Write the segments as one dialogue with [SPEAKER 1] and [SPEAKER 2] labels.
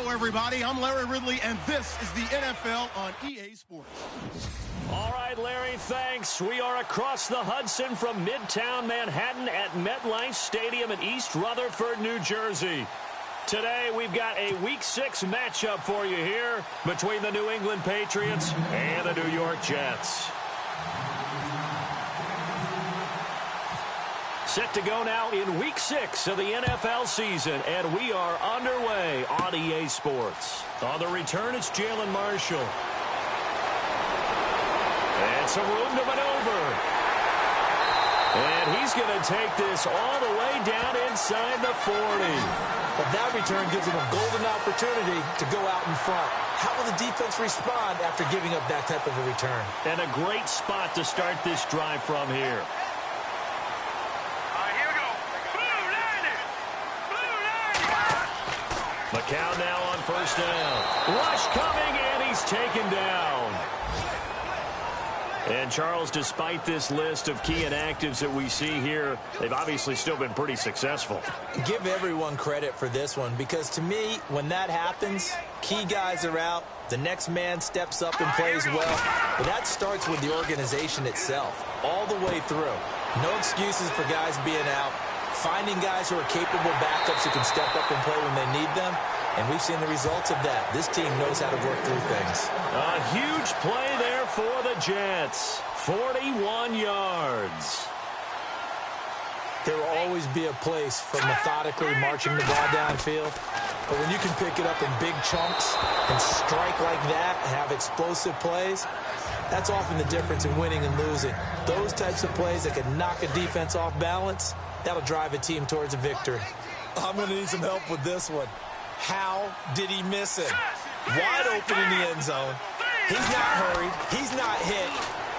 [SPEAKER 1] Hello, everybody. I'm Larry Ridley, and this is the NFL on EA Sports.
[SPEAKER 2] All right, Larry, thanks. We are across the Hudson from Midtown Manhattan at MetLife Stadium in East Rutherford, New Jersey. Today, we've got a Week 6 matchup for you here between the New England Patriots and the New York Jets. Set to go now in Week 6 of the NFL season, and we are underway on EA Sports. On the return, it's Jalen Marshall. And some room to maneuver. And he's going to take this all the way down inside the 40.
[SPEAKER 3] But that return gives him a golden opportunity to go out in front. How will the defense respond after giving up that type of a return?
[SPEAKER 2] And a great spot to start this drive from here. McCown now on first down. Rush coming, and he's taken down. And, Charles, despite this list of key inactives that we see here, they've obviously still been pretty successful.
[SPEAKER 3] Give everyone credit for this one, because to me, when that happens, key guys are out, the next man steps up and plays well. But that starts with the organization itself, all the way through. No excuses for guys being out. Finding guys who are capable backups who can step up and play when they need them. And we've seen the results of that. This team knows how to work through things.
[SPEAKER 2] A huge play there for the Jets. 41 yards.
[SPEAKER 3] There will always be a place for methodically marching the ball downfield. But when you can pick it up in big chunks and strike like that and have explosive plays, that's often the difference in winning and losing. Those types of plays that can knock a defense off balance, that'll drive a team towards a victory. I'm going to need some help with this one. How did he miss it? Wide open in the end zone. He's not hurried. He's not hit.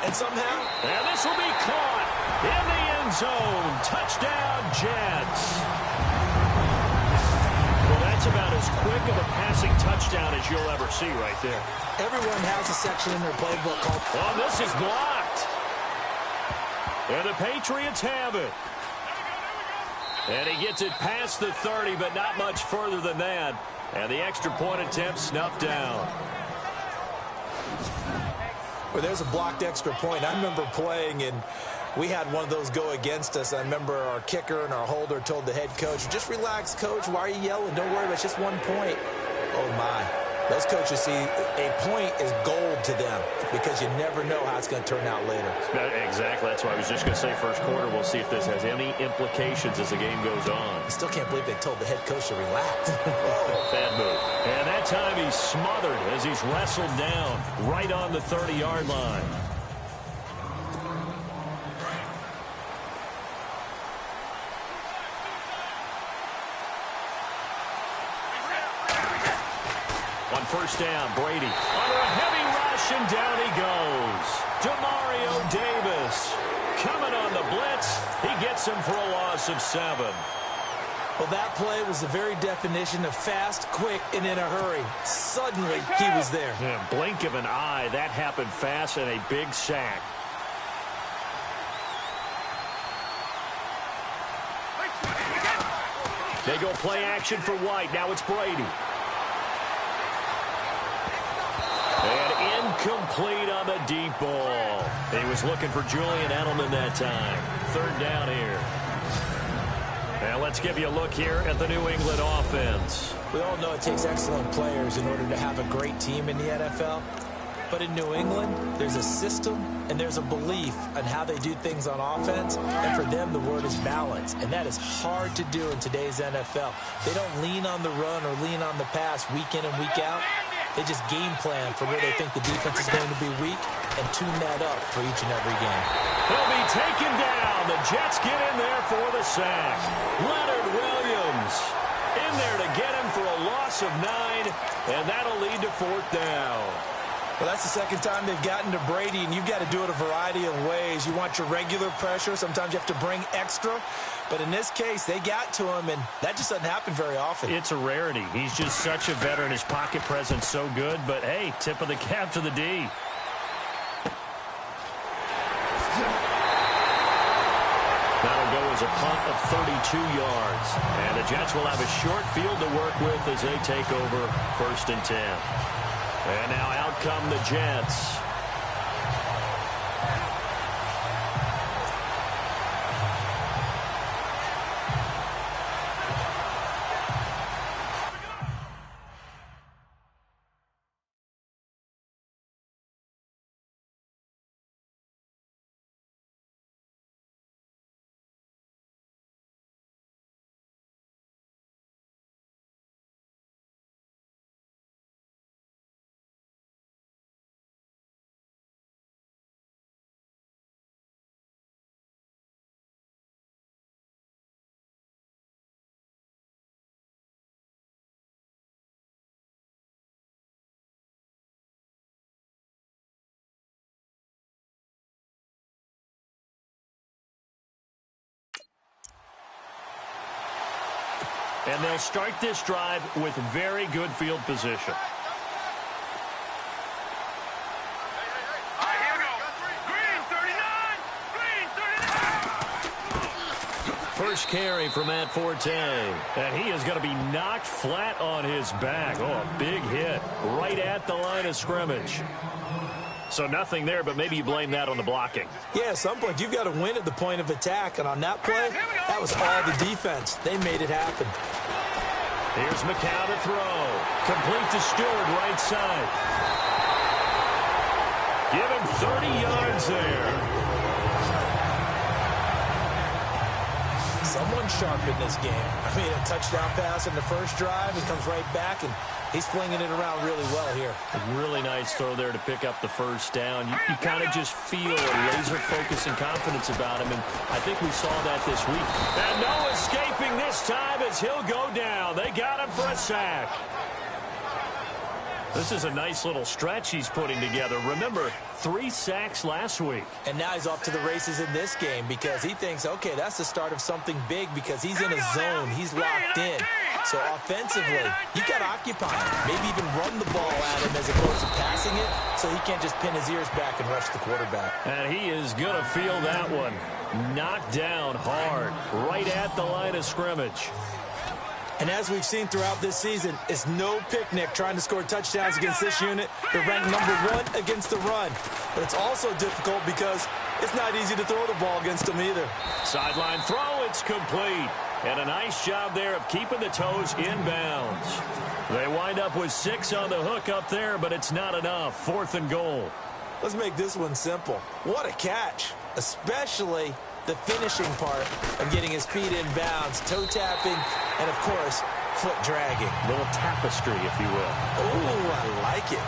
[SPEAKER 3] And somehow...
[SPEAKER 2] And this will be caught in the end zone. Touchdown, Jets. Well, that's about as quick of a passing touchdown as you'll ever see right there.
[SPEAKER 3] Everyone has a section in their playbook called...
[SPEAKER 2] Oh, this is blocked. And the Patriots have it. And he gets it past the 30, but not much further than that. And the extra point attempt snuffed down.
[SPEAKER 3] Well, there's a blocked extra point. I remember playing, and we had one of those go against us. I remember our kicker and our holder told the head coach, just relax, coach. Why are you yelling? Don't worry about it. It's just 1 point. Oh, my. Those coaches see a point is gold to them because you never know how it's going to turn out later.
[SPEAKER 2] Exactly. That's why I was just going to say first quarter. We'll see if this has any implications as the game goes on.
[SPEAKER 3] I still can't believe they told the head coach to relax.
[SPEAKER 2] Bad move. And that time he's smothered as he's wrestled down right on the 30-yard line. On first down, Brady under a heavy rush, and down he goes. Demario Davis coming on the blitz. He gets him for a loss of 7.
[SPEAKER 3] Well, that play was the very definition of fast, quick, and in a hurry. Suddenly, he was there.
[SPEAKER 2] Yeah, blink of an eye. That happened fast, and a big sack. They go play action for White. Now it's Brady. And incomplete on the deep ball. He was looking for Julian Edelman that time. Third down here. And let's give you a look here at the New England offense.
[SPEAKER 3] We all know it takes excellent players in order to have a great team in the NFL. But in New England, there's a system and there's a belief on how they do things on offense. And for them, the word is balance. And that is hard to do in today's NFL. They don't lean on the run or lean on the pass week in and week out. They just game plan for where they think the defense is going to be weak and tune that up for each and every game.
[SPEAKER 2] He'll be taken down. The Jets get in there for the sack. Leonard Williams in there to get him for a loss of 9, and that'll lead to 4th down.
[SPEAKER 3] Well, that's the second time they've gotten to Brady, and you've got to do it a variety of ways. You want your regular pressure. Sometimes you have to bring extra. But in this case, they got to him, and that just doesn't happen very often.
[SPEAKER 2] It's a rarity. He's just such a veteran. His pocket presence so good. But, hey, tip of the cap to the D. That'll go as a punt of 32 yards. And the Jets will have a short field to work with as they take over 1st and 10. And now out come the Jets. And they'll start this drive with very good field position. First carry for Matt Forte. And he is going to be knocked flat on his back. Oh, a big hit right at the line of scrimmage. So nothing there, but maybe you blame that on the blocking.
[SPEAKER 3] Yeah, at some point, you've got to win at the point of attack. And on that play, that was all the defense. They made it happen.
[SPEAKER 2] Here's McCown to throw. Complete to Stewart, right side. Give him 30 yards there.
[SPEAKER 3] Someone sharp in this game. I mean, a touchdown pass in the first drive. He comes right back, and he's flinging it around really well here.
[SPEAKER 2] A really nice throw there to pick up the first down. You kind of just feel a laser focus and confidence about him, and I think we saw that this week. And no escaping this time as he'll go down. They got him for a sack. This is a nice little stretch he's putting together. Remember, 3 sacks last week.
[SPEAKER 3] And now he's off to the races in this game because he thinks, okay, that's the start of something big because he's in a zone. He's locked in. So offensively, you got to occupy him. Maybe even run the ball at him as opposed to passing it so he can't just pin his ears back and rush the quarterback.
[SPEAKER 2] And he is going to feel that one. Knocked down hard right at the line of scrimmage.
[SPEAKER 3] And as we've seen throughout this season, it's no picnic trying to score touchdowns against this unit. They're ranked #1 against the run. But it's also difficult because it's not easy to throw the ball against them either.
[SPEAKER 2] Sideline throw, it's complete. And a nice job there of keeping the toes in bounds. They wind up with 6 on the hook up there, but it's not enough. 4th and goal.
[SPEAKER 3] Let's make this one simple. What a catch, especially the finishing part of getting his feet in bounds, toe tapping, and, of course, foot dragging.
[SPEAKER 2] A little tapestry, if you will.
[SPEAKER 3] Oh, I like it.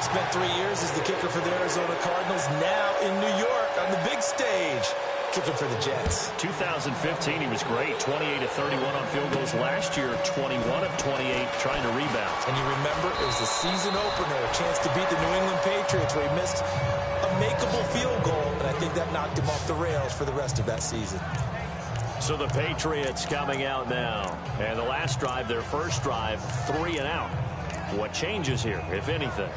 [SPEAKER 3] Spent 3 years as the kicker for the Arizona Cardinals, now in New York on the big stage, kicking for the Jets.
[SPEAKER 2] 2015, he was great. 28 of 31 on field goals. Last year, 21 of 28 trying to rebound.
[SPEAKER 3] And you remember, it was the season opener, a chance to beat the New England Patriots where he missed a makeable field goal, and I think that knocked him off the rails for the rest of that season.
[SPEAKER 2] So the Patriots coming out now. And the last drive, their first drive, 3 and out. What changes here, if anything?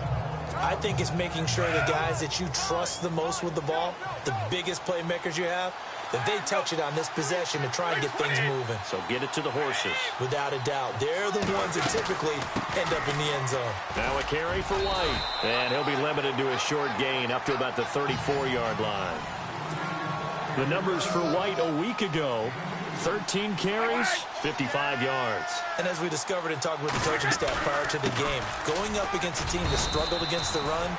[SPEAKER 3] I think it's making sure the guys that you trust the most with the ball, the biggest playmakers you have, that they touch it on this possession to try and get things moving.
[SPEAKER 2] So get it to the horses.
[SPEAKER 3] Without a doubt. They're the ones that typically end up in the end zone.
[SPEAKER 2] Now a carry for White. And he'll be limited to a short gain up to about the 34-yard line. The numbers for White a week ago, 13 carries, 55 yards.
[SPEAKER 3] And as we discovered in talking with the coaching staff prior to the game, going up against a team that struggled against the run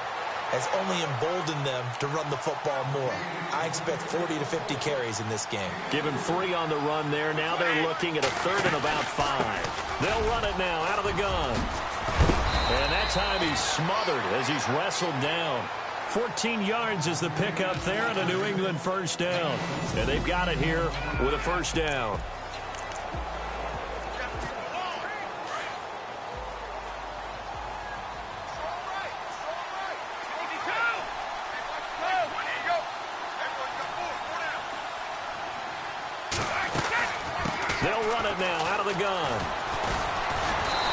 [SPEAKER 3] has only emboldened them to run the football more. I expect 40 to 50 carries in this game.
[SPEAKER 2] Give him 3 on the run there. Now they're looking at a 3rd and about 5. They'll run it now out of the gun. And that time he's smothered as he's wrestled down. 14 yards is the pickup there and a New England first down. And they've got it here with a first down. They'll run it now out of the gun.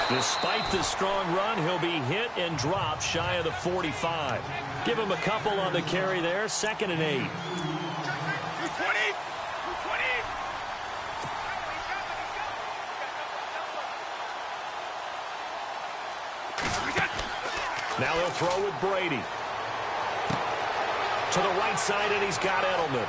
[SPEAKER 2] Despite the strong run, he'll be hit and dropped shy of the 45. Give him a couple on the carry there. 2nd and 8. Now he'll throw with Brady. To the right side, and he's got Edelman.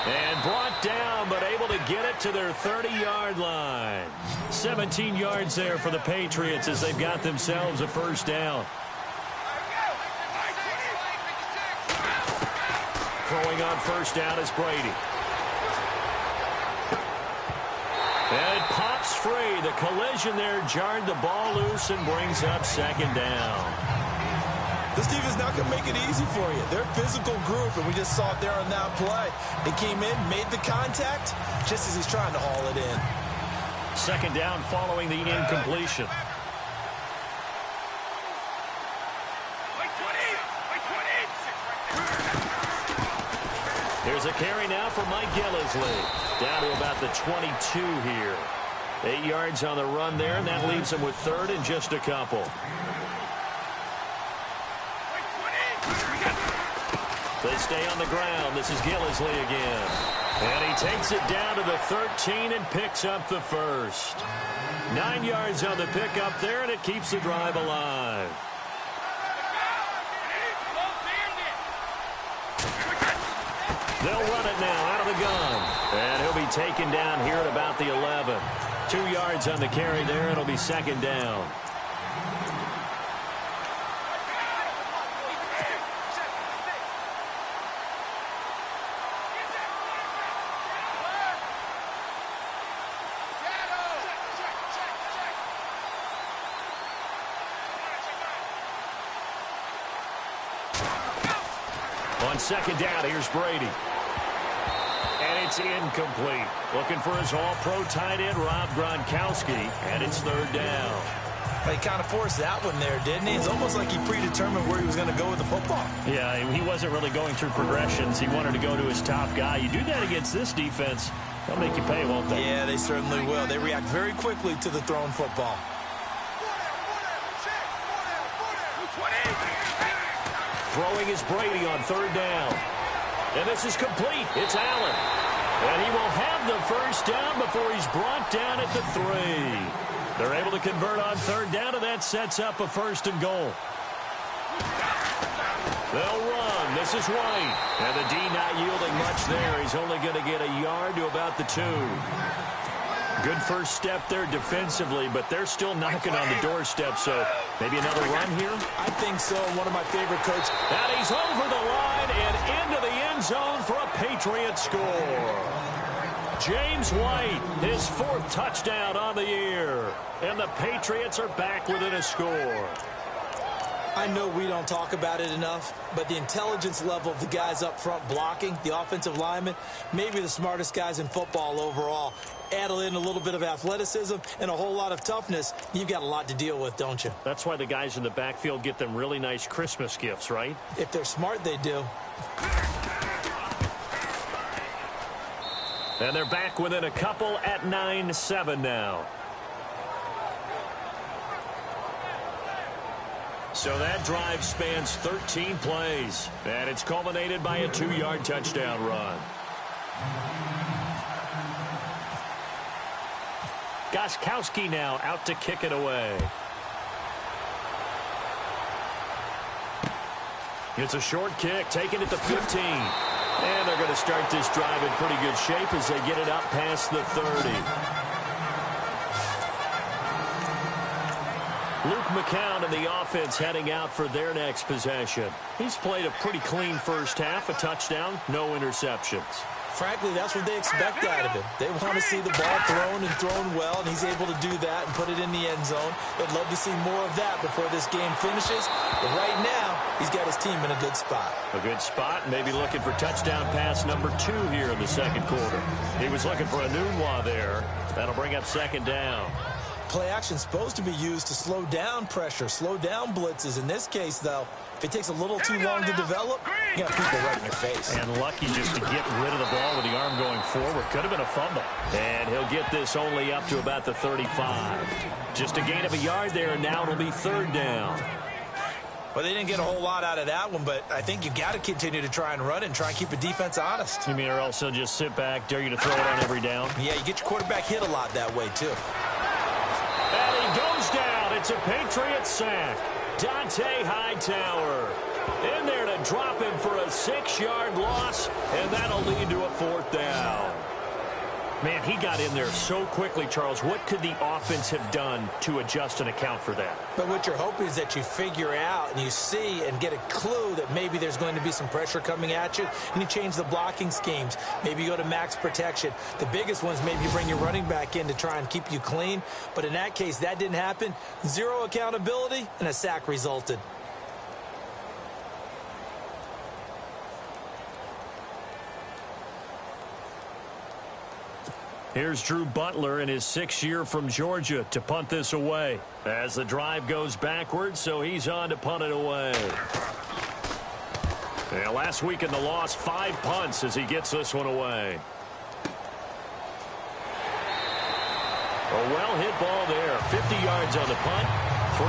[SPEAKER 2] And brought down, but able to get it to their 30-yard line. 17 yards there for the Patriots as they've got themselves a first down. Throwing on first down is Brady. And it pops free. The collision there jarred the ball loose and brings up second down.
[SPEAKER 3] This defense not going to make it easy for you. They're a physical group, and we just saw it there on that play. He came in, made the contact, just as he's trying to haul it in.
[SPEAKER 2] Second down following the incompletion. Here's a carry now for Mike Gillislee. Down to about the 22 here. 8 yards on the run there, and that leaves him with third and just a couple. They stay on the ground. This is Gillislee again. And he takes it down to the 13 and picks up the first. 9 yards on the pickup there, and it keeps the drive alive. They'll run it now out of the gun. And he'll be taken down here at about the 11. 2 yards on the carry there. It'll be second down. On second down, here's Brady. And it's incomplete. Looking for his all-pro tight end, Rob Gronkowski, and it's third down.
[SPEAKER 3] He kind of forced that one there, didn't he? It's almost like he predetermined where he was going to go with the football.
[SPEAKER 2] Yeah, he wasn't really going through progressions. He wanted to go to his top guy. You do that against this defense, they'll make you pay, won't they?
[SPEAKER 3] Yeah, they certainly will. They react very quickly to the thrown football.
[SPEAKER 2] Throwing is Brady on third down. And this is complete. It's Allen. And he will have the first down before he's brought down at the 3. They're able to convert on third down, and that sets up a first and goal. They'll run. This is White. And the D not yielding much there. He's only going to get a yard to about the 2. Good first step there defensively, but they're still knocking on the doorstep, so maybe another run here?
[SPEAKER 3] I think so. One of my favorite coaches.
[SPEAKER 2] And he's over the line and into the end zone for a Patriot score. James White, his 4th touchdown on the year. And the Patriots are back within a score.
[SPEAKER 3] I know we don't talk about it enough, but the intelligence level of the guys up front blocking, the offensive linemen, maybe the smartest guys in football overall. Add in a little bit of athleticism and a whole lot of toughness, you've got a lot to deal with, don't you?
[SPEAKER 2] That's why the guys in the backfield get them really nice Christmas gifts, right?
[SPEAKER 3] If they're smart, they do.
[SPEAKER 2] And they're back within a couple at 9-7 now. So that drive spans 13 plays, and it's culminated by a 2-yard touchdown run. Gostkowski now out to kick it away. It's a short kick, taken at the 15. And they're going to start this drive in pretty good shape as they get it up past the 30. Luke McCown and the offense heading out for their next possession. He's played a pretty clean first half, a touchdown, no interceptions.
[SPEAKER 3] Frankly, that's what they expect out of him. They want to see the ball thrown and thrown well, and he's able to do that and put it in the end zone. They'd love to see more of that before this game finishes. But right now, he's got his team in a good spot.
[SPEAKER 2] A good spot, maybe looking for touchdown pass number 2 here in the second quarter. He was looking for a Nunwa there. That'll bring up second down.
[SPEAKER 3] Play action is supposed to be used to slow down pressure, slow down blitzes. In this case, though, if it takes a little too long to develop, you got people right in your face.
[SPEAKER 2] And lucky just to get rid of the ball with the arm going forward. Could have been a fumble. And he'll get this only up to about the 35. Just a gain of a yard there, and now it'll be third down.
[SPEAKER 3] Well, they didn't get a whole lot out of that one, but I think you've got to continue to try and run and try and keep the defense honest.
[SPEAKER 2] You mean or else he'll just sit back, dare you to throw it on every down?
[SPEAKER 3] Yeah, you get your quarterback hit a lot that way, too.
[SPEAKER 2] And he goes down. It's a Patriot sack. Dante Hightower in there to drop him for a 6-yard loss, and that'll lead to a 4th down. Man, he got in there so quickly, Charles. What could the offense have done to adjust and account for that?
[SPEAKER 3] But what you're hoping is that you figure out and you see and get a clue that maybe there's going to be some pressure coming at you, and you change the blocking schemes. Maybe you go to max protection. The biggest ones, maybe you bring your running back in to try and keep you clean. But in that case, that didn't happen. 0 accountability, and a sack resulted.
[SPEAKER 2] Here's Drew Butler in his 6th year from Georgia to punt this away. As the drive goes backwards, so he's on to punt it away. And last week in the loss, 5 punts as he gets this one away. A well-hit ball there. 50 yards on the punt,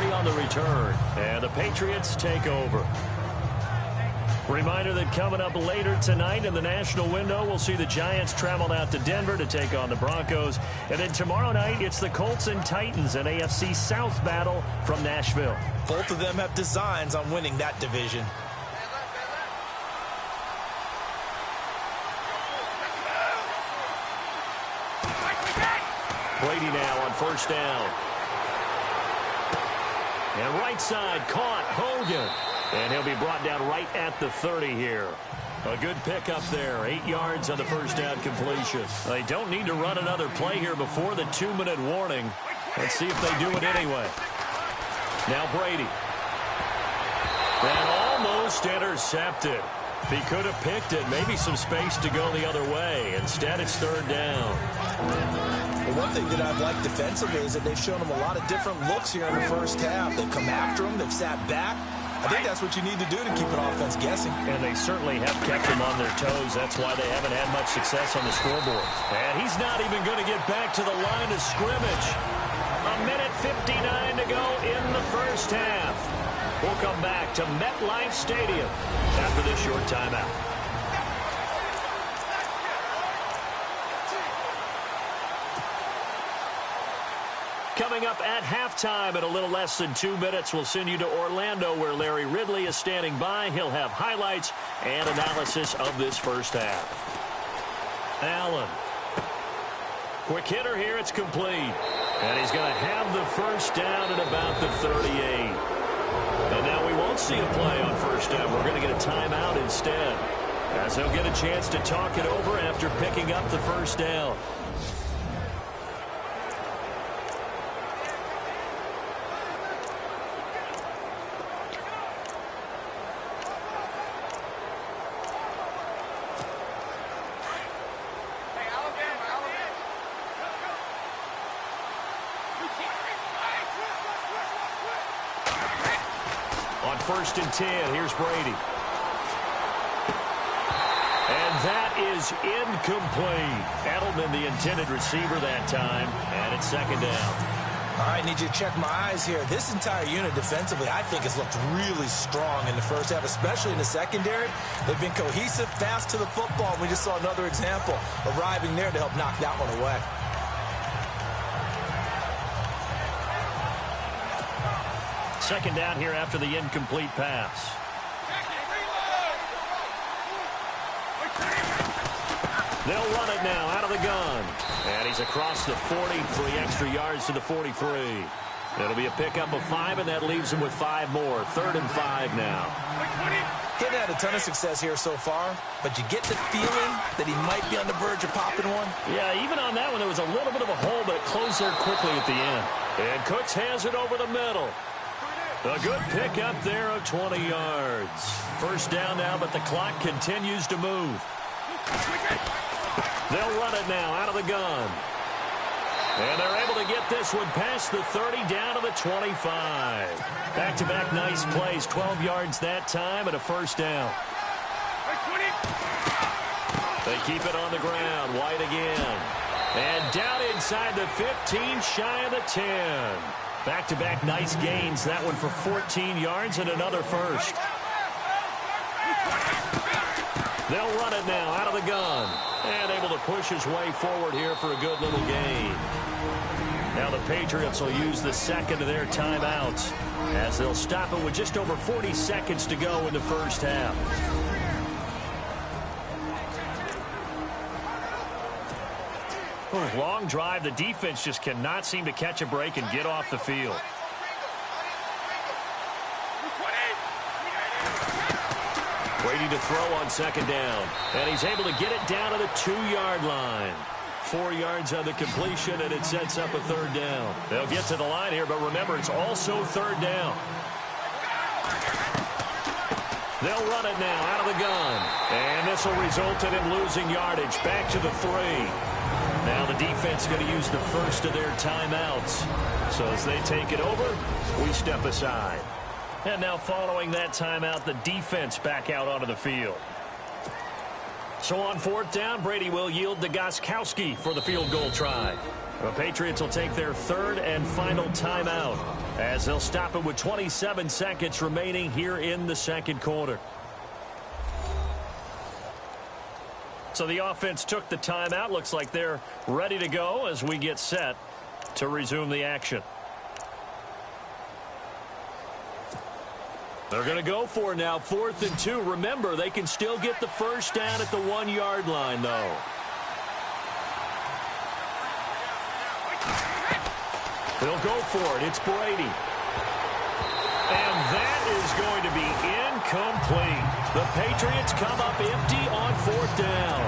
[SPEAKER 2] 3 on the return. And the Patriots take over. Reminder that coming up later tonight in the national window, we'll see the Giants travel out to Denver to take on the Broncos. And then tomorrow night, it's the Colts and Titans, an AFC South battle from Nashville.
[SPEAKER 3] Both of them have designs on winning that division.
[SPEAKER 2] Brady now on 1st down. And right side caught Hogan. And he'll be brought down right at the 30 here. A good pickup there. 8 yards on the 1st down completion. They don't need to run another play here before the 2-minute warning. Let's see if they do it anyway. Now Brady. And almost intercepted. If he could have picked it, maybe some space to go the other way. Instead, it's 3rd down.
[SPEAKER 3] The one thing that I've liked defensively is that they've shown him a lot of different looks here in the 1st half. They've come after him. They've sat back. I think that's what you need to do to keep an offense guessing.
[SPEAKER 2] And they certainly have kept them on their toes. That's why they haven't had much success on the scoreboard. And he's not even going to get back to the line of scrimmage. 1:59 to go in the 1st half. We'll come back to MetLife Stadium after this short timeout. Coming up at halftime in a little less than 2 minutes, we'll send you to Orlando where Larry Ridley is standing by. He'll have highlights and analysis of this 1st half. Allen. Quick hitter here. It's complete. And he's going to have the 1st down at about the 38. And now we won't see a play on 1st down. We're going to get a timeout instead, as he'll get a chance to talk it over after picking up the 1st down. On 1st and 10, here's Brady. And that is incomplete. Edelman, the intended receiver that time, and it's 2nd down.
[SPEAKER 3] All right, need you to check my eyes here. This entire unit defensively, I think, has looked really strong in the 1st half, especially in the secondary. They've been cohesive, fast to the football. We just saw another example arriving there to help knock that one away.
[SPEAKER 2] 2nd down here after the incomplete pass. They'll run it now out of the gun. And he's across the 40, 3 extra yards to the 43. It'll be a pickup of 5, and that leaves him with 5 more. 3rd and 5 now.
[SPEAKER 3] He hadn't had a ton of success here so far, but you get the feeling that he might be on the verge of popping one.
[SPEAKER 2] Yeah, even on that one, there was a little bit of a hole, but it closed there quickly at the end. And Cooks has it over the middle. A good pickup there of 20 yards. 1st down now, but the clock continues to move. They'll run it now out of the gun. And they're able to get this one past the 30 down to the 25. Back-to-back nice plays, 12 yards that time and a 1st down. They keep it on the ground. White again. And down inside the 15, shy of the 10. Back-to-back nice gains. That one for 14 yards and another 1st. They'll run it now out of the gun. And able to push his way forward here for a good little gain. Now the Patriots will use the second of their timeouts as they'll stop it with just over 40 seconds to go in the first half. Long drive. The defense just cannot seem to catch a break and get off the field. Brady to throw on second down. And he's able to get it down to the 2-yard line. 4 yards on the completion, and it sets up a third down. They'll get to the line here, but remember, it's also third down. They'll run it now out of the gun. And this will result in him losing yardage. Back to the 3. Now the defense is going to use the first of their timeouts. So as they take it over, we step aside. And now following that timeout, the defense back out onto the field. So on fourth down, Brady will yield to Gostkowski for the field goal try. The Patriots will take their third and final timeout as they'll stop it with 27 seconds remaining here in the second quarter. So the offense took the timeout. Looks like they're ready to go as we get set to resume the action. They're going to go for it now, 4th and 2. Remember, they can still get the first down at the 1-yard line, though. They'll go for it. It's Brady. And that is going to be incomplete. The Patriots come up empty on 4th down.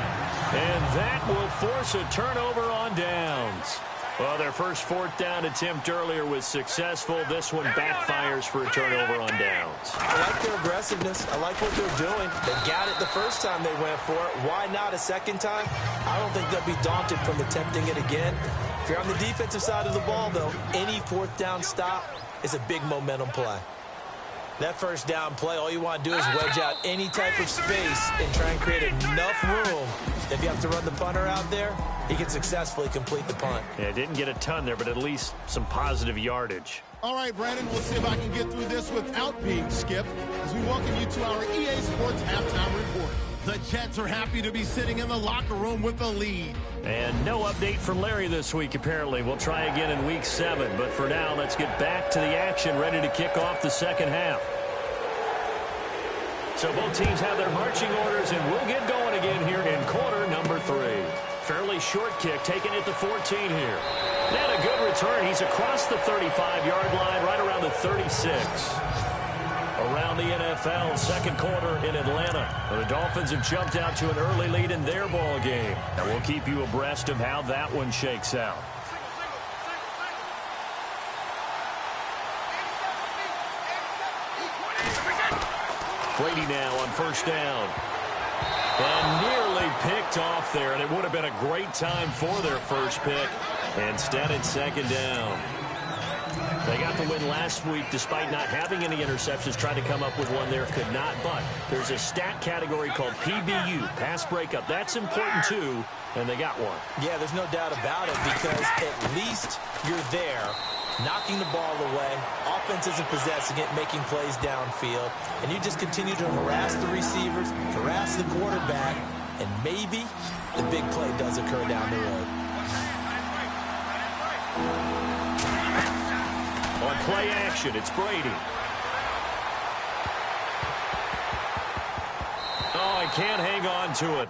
[SPEAKER 2] And that will force a turnover on downs. Well, their first 4th down attempt earlier was successful. This one backfires for a turnover on downs.
[SPEAKER 3] I like their aggressiveness. I like what they're doing. They got it the first time they went for it. Why not a second time? I don't think they'll be daunted from attempting it again. If you're on the defensive side of the ball, though, any 4th down stop is a big momentum play. That first down play, all you want to do is wedge out any type of space and try and create enough room. If you have to run the punter out there, he can successfully complete the punt.
[SPEAKER 2] Yeah, didn't get a ton there, but at least some positive yardage.
[SPEAKER 1] All right, Brandon, we'll see if I can get through this without being skipped as we welcome you to our EA Sports Halftime Report. The Jets are happy to be sitting in the locker room with the lead.
[SPEAKER 2] And no update from Larry this week, apparently. We'll try again in Week 7. But for now, let's get back to the action, ready to kick off the second half. So both teams have their marching orders, and we'll get going again here in quarter number 3. Fairly short kick, taken at the 14 here. And a good return. He's across the 35-yard line, right around the 36. Around the NFL, second quarter in Atlanta. The Dolphins have jumped out to an early lead in their ball game. And we'll keep you abreast of how that one shakes out. Brady now on first down. And nearly picked off there, and it would have been a great time for their first pick. Instead, it's second down. They got the win last week despite not having any interceptions. Tried to come up with one there, could not. But there's a stat category called PBU, pass breakup. That's important too, and they got one.
[SPEAKER 3] Yeah, there's no doubt about it because at least you're there, knocking the ball away. Offense isn't possessing it, making plays downfield. And you just continue to harass the receivers, harass the quarterback, and maybe the big play does occur down the road.
[SPEAKER 2] On play action, it's Brady. Oh, I can't hang on to it.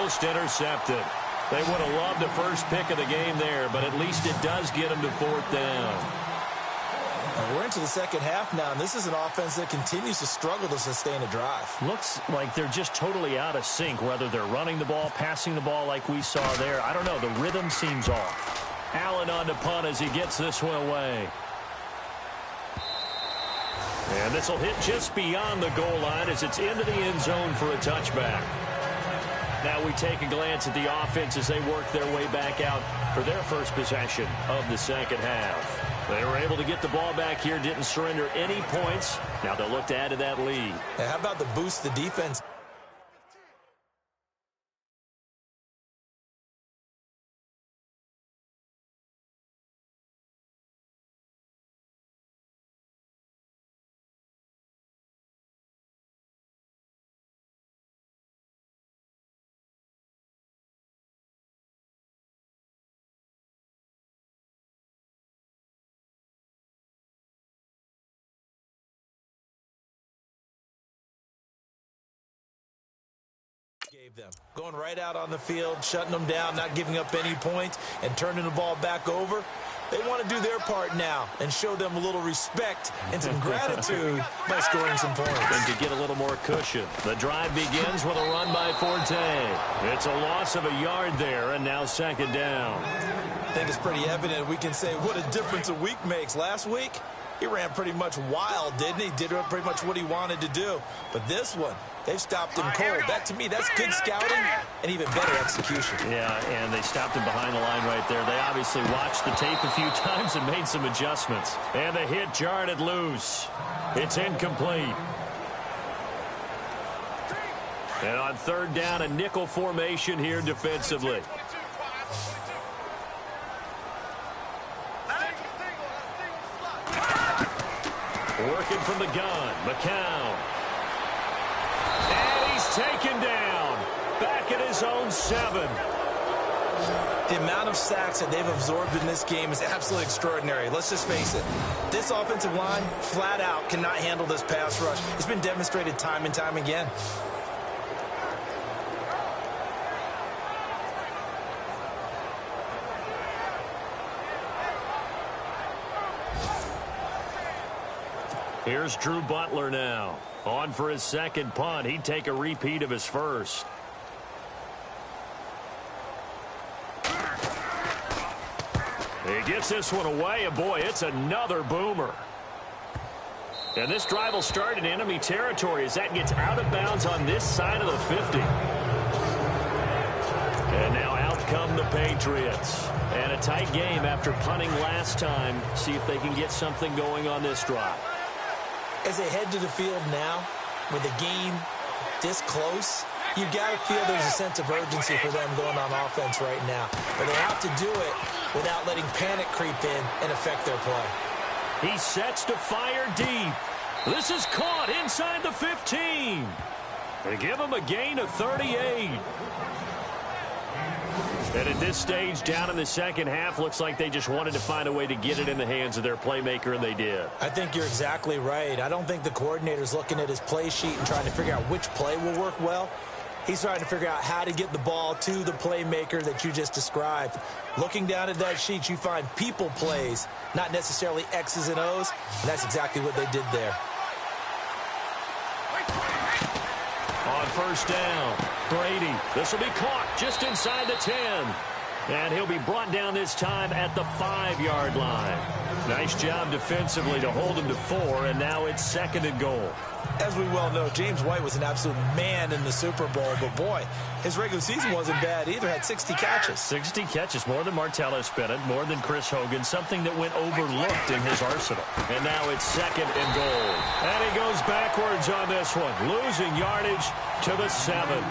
[SPEAKER 2] almost intercepted. They would have loved the first pick of the game there, but at least it does get them to 4th down.
[SPEAKER 3] We're into the second half now, and this is an offense that continues to struggle to sustain a drive.
[SPEAKER 2] Looks like they're just totally out of sync, whether they're running the ball, passing the ball like we saw there. I don't know. The rhythm seems off. Allen on the punt as he gets this one away. And this will hit just beyond the goal line as it's into the end zone for a touchback. Now we take a glance at the offense as they work their way back out for their first possession of the second half. They were able to get the ball back here, didn't surrender any points. Now they'll look to add to that lead.
[SPEAKER 3] Yeah, how about the boost the defense? Gave them. Going right out on the field, shutting them down, not giving up any points, and turning the ball back over. They want to do their part now and show them a little respect and some gratitude by scoring some points.
[SPEAKER 2] And to get a little more cushion, the drive begins with a run by Forte. It's a loss of a yard there, and now second down.
[SPEAKER 3] I think it's pretty evident. We can say what a difference a week makes. Last week, he ran pretty much wild, didn't he? Did pretty much what he wanted to do. But this one, they've stopped him cold. That, to me, that's good scouting and even better execution.
[SPEAKER 2] Yeah, and they stopped him behind the line right there. They obviously watched the tape a few times and made some adjustments. And the hit jarred it loose. It's incomplete. And on third down, a nickel formation here defensively. Working from the gun, McCown. And he's taken down. Back at his own 7.
[SPEAKER 3] The amount of sacks that they've absorbed in this game is absolutely extraordinary. Let's just face it. This offensive line, flat out, cannot handle this pass rush. It's been demonstrated time and time again.
[SPEAKER 2] Here's Drew Butler now. On for his second punt. He'd take a repeat of his first. He gets this one away, and boy, it's another boomer. And this drive will start in enemy territory as that gets out of bounds on this side of the 50. And now out come the Patriots. And a tight game after punting last time. See if they can get something going on this drive.
[SPEAKER 3] As they head to the field now, with the game this close, you've got to feel there's a sense of urgency for them going on offense right now. But they have to do it without letting panic creep in and affect their play.
[SPEAKER 2] He sets to fire deep. This is caught inside the 15. They give him a gain of 38. And at this stage, down in the second half, looks like they just wanted to find a way to get it in the hands of their playmaker, and they did.
[SPEAKER 3] I think you're exactly right. I don't think the coordinator's looking at his play sheet and trying to figure out which play will work well. He's trying to figure out how to get the ball to the playmaker that you just described. Looking down at that sheet, you find people plays, not necessarily X's and O's, and that's exactly what they did there.
[SPEAKER 2] On first down, Brady. This will be caught just inside the 10. And he'll be brought down this time at the 5-yard line. Nice job defensively to hold him to 4, and now it's second and goal.
[SPEAKER 3] As we well know, James White was an absolute man in the Super Bowl, but boy, his regular season wasn't bad either. Had 60 catches.
[SPEAKER 2] 60 catches, more than Martellus Bennett, more than Chris Hogan, something that went overlooked in his arsenal. And now it's second and goal. And he goes backwards on this one, losing yardage to the 7.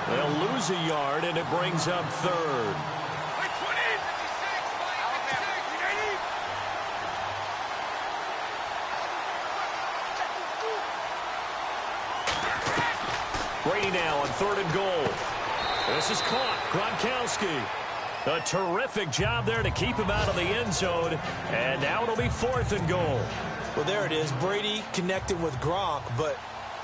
[SPEAKER 2] They'll lose a yard, and it brings up third. Brady now on third and goal. This is caught. Gronkowski. A terrific job there to keep him out of the end zone. And now it'll be fourth and goal.
[SPEAKER 3] Well, there it is. Brady connected with Gronk, but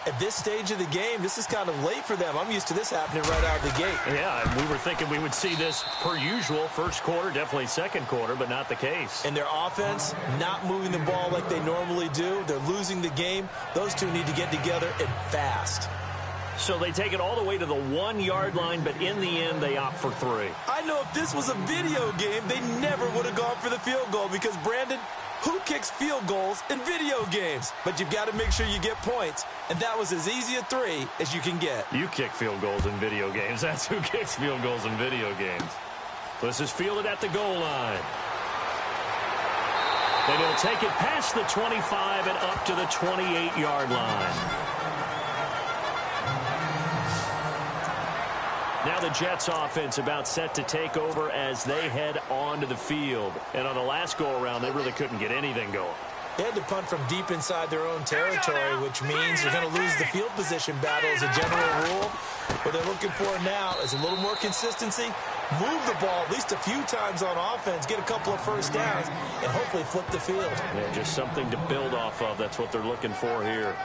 [SPEAKER 3] At this stage of the game, this is kind of late for them. I'm used to this happening right out of the gate.
[SPEAKER 2] Yeah, and we were thinking we would see this per usual. First quarter, definitely second quarter, but not the case.
[SPEAKER 3] And their offense, not moving the ball like they normally do. They're losing the game. Those two need to get together and fast.
[SPEAKER 2] So they take it all the way to the 1-yard line, but in the end, they opt for 3.
[SPEAKER 3] I know if this was a video game, they never would have gone for the field goal because, Brandon, who kicks field goals in video games? But you've got to make sure you get points. And that was as easy a 3 as you can get.
[SPEAKER 2] You kick field goals in video games. That's who kicks field goals in video games. This is fielded at the goal line. Then he'll take it past the 25 and up to the 28-yard line. Now the Jets offense about set to take over as they head onto the field. And on the last go-around, they really couldn't get anything going.
[SPEAKER 3] They had to punt from deep inside their own territory, which means you're going to lose the field position battle as a general rule. What they're looking for now is a little more consistency, move the ball at least a few times on offense, get a couple of first downs, and hopefully flip the field.
[SPEAKER 2] Yeah, just something to build off of. That's what they're looking for here.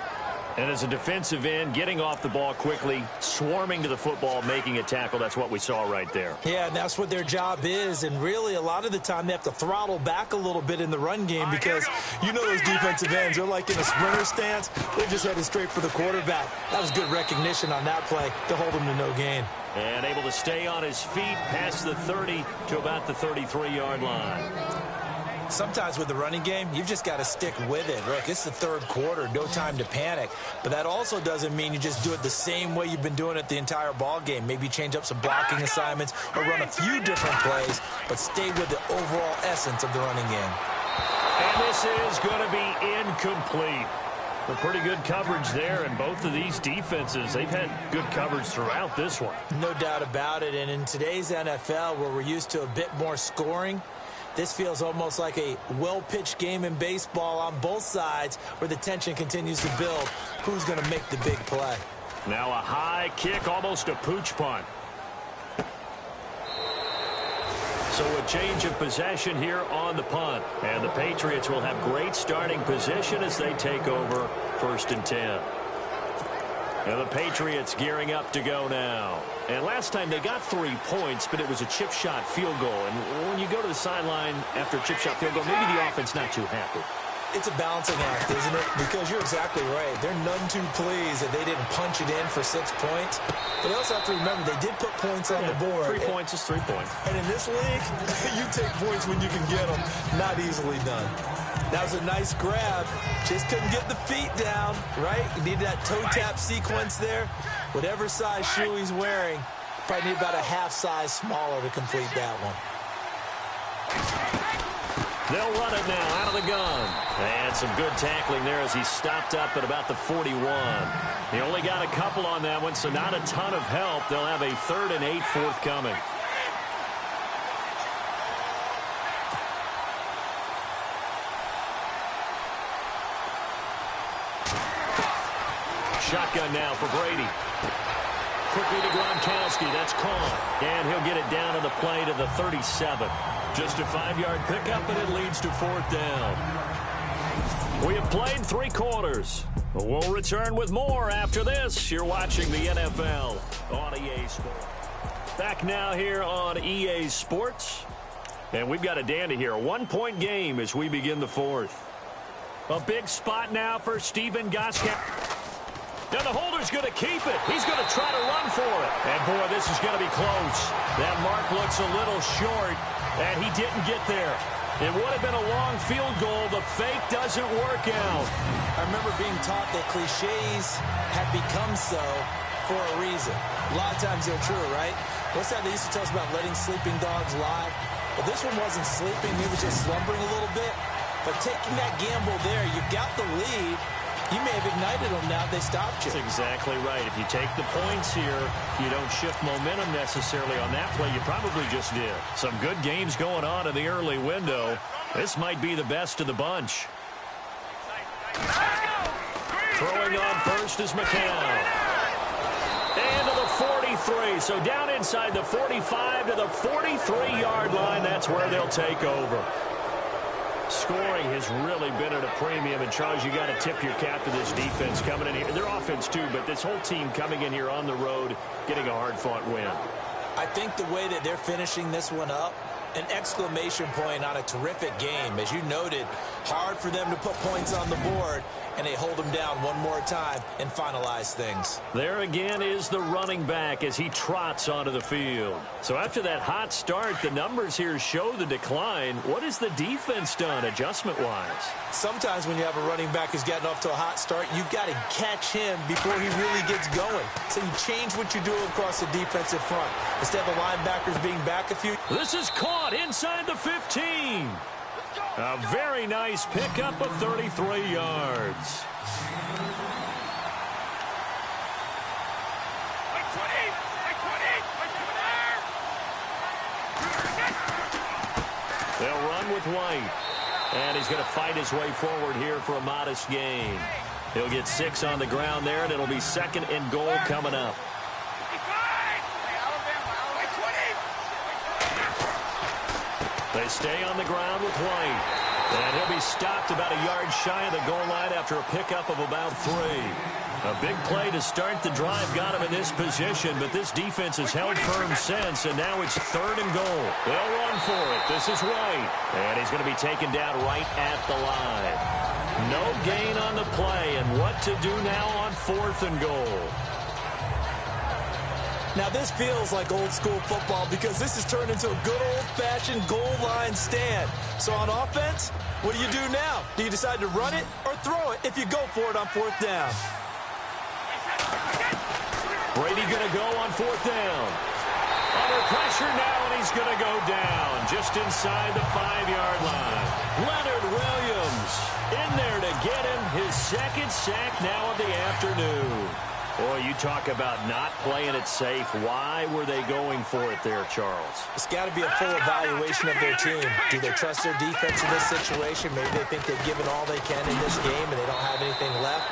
[SPEAKER 2] And as a defensive end, getting off the ball quickly, swarming to the football, making a tackle, that's what we saw right there.
[SPEAKER 3] Yeah, and that's what their job is. And really, a lot of the time, they have to throttle back a little bit in the run game because you know those defensive ends, they're like in a sprinter stance. They're just headed straight for the quarterback. That was good recognition on that play to hold him to no gain.
[SPEAKER 2] And able to stay on his feet past the 30 to about the 33-yard line.
[SPEAKER 3] Sometimes with the running game, you've just got to stick with it. Look, it's the third quarter, no time to panic. But that also doesn't mean you just do it the same way you've been doing it the entire ball game. Maybe change up some blocking assignments or run a few different plays, but stay with the overall essence of the running game.
[SPEAKER 2] And this is going to be incomplete. A pretty good coverage there, and both of these defenses, they've had good coverage throughout this one.
[SPEAKER 3] No doubt about it, and in today's NFL, where we're used to a bit more scoring, this feels almost like a well-pitched game in baseball on both sides where the tension continues to build. Who's going to make the big play?
[SPEAKER 2] Now a high kick, almost a pooch punt. So a change of possession here on the punt. And the Patriots will have great starting position as they take over 1st and 10. And the Patriots gearing up to go now. And last time they got 3 points, but it was a chip shot field goal. And when you go to the sideline after a chip shot field goal, maybe the offense not too happy.
[SPEAKER 3] It's a balancing act, isn't it? Because you're exactly right. They're none too pleased that they didn't punch it in for 6 points. But they also have to remember they did put points on the board.
[SPEAKER 2] 3 points is 3 points.
[SPEAKER 3] And in this league, you take points when you can get them. Not easily done. That was a nice grab. Just couldn't get the feet down, right? You need that toe tap sequence there. Whatever size shoe he's wearing, probably need about a half size smaller to complete that one.
[SPEAKER 2] They'll run it now out of the gun. And some good tackling there as he stopped up at about the 41. He only got a couple on that one, so not a ton of help. They'll have a 3rd and 8 forthcoming. Shotgun now for Brady. Quickly to Gronkowski. That's caught. And he'll get it down to the play to the 37. Just a 5-yard pickup, and it leads to 4th down. We have played 3 quarters. We'll return with more after this. You're watching the NFL on EA Sports. Back now here on EA Sports. And we've got a dandy here. A 1-point game as we begin the 4th. A big spot now for Stephen Gostkowski. Now the holder's going to keep it. He's going to try to run for it. And, boy, this is going to be close. That mark looks a little short, and he didn't get there. It would have been a long field goal. The fake doesn't work out.
[SPEAKER 3] I remember being taught that cliches have become so for a reason. A lot of times they're true, right? What's that they used to tell us about letting sleeping dogs lie? But this one wasn't sleeping. He was just slumbering a little bit. But taking that gamble there, you got the lead. You may have ignited them now. They stopped you.
[SPEAKER 2] That's exactly right. If you take the points here, you don't shift momentum necessarily on that play. You probably just did. Some good games going on in the early window. This might be the best of the bunch. Throwing on first is McCown. And to the 43. So down inside the 45 to the 43-yard line. That's where they'll take over. Scoring has really been at a premium, and Charles, you got to tip your cap to this defense coming in here. Their offense too, but this whole team coming in here on the road, getting a hard-fought win.
[SPEAKER 3] I think the way that they're finishing this one up, an exclamation point on a terrific game. As you noted, hard for them to put points on the board, and they hold them down one more time and finalize things.
[SPEAKER 2] There again is the running back as he trots onto the field. So after that hot start, the numbers here show the decline. What has the defense done adjustment-wise?
[SPEAKER 3] Sometimes when you have a running back who's getting off to a hot start, you've got to catch him before he really gets going. So you change what you do across the defensive front. Instead of the linebackers being back a few.
[SPEAKER 2] This is caught inside the 15. A very nice pickup of 33 yards. They'll run with White. And he's going to fight his way forward here for a modest gain. He'll get 6 on the ground there, and it'll be 2nd and goal coming up. They stay on the ground with White. And he'll be stopped about a yard shy of the goal line after a pickup of about 3. A big play to start the drive got him in this position, but this defense has held firm since, and now it's 3rd and goal. They'll run for it. This is White. And he's going to be taken down right at the line. No gain on the play, and what to do now on 4th and goal.
[SPEAKER 3] Now, this feels like old-school football because this has turned into a good old-fashioned goal line stand. So on offense, what do you do now? Do you decide to run it or throw it if you go for it on 4th down?
[SPEAKER 2] Brady going to go on 4th down. Under pressure now, and he's going to go down just inside the 5-yard line. Leonard Williams in there to get him his 2nd sack now of the afternoon. Boy, you talk about not playing it safe. Why were they going for it there, Charles?
[SPEAKER 3] It's got to be a full evaluation of their team. Do they trust their defense in this situation? Maybe they think they've given all they can in this game and they don't have anything left.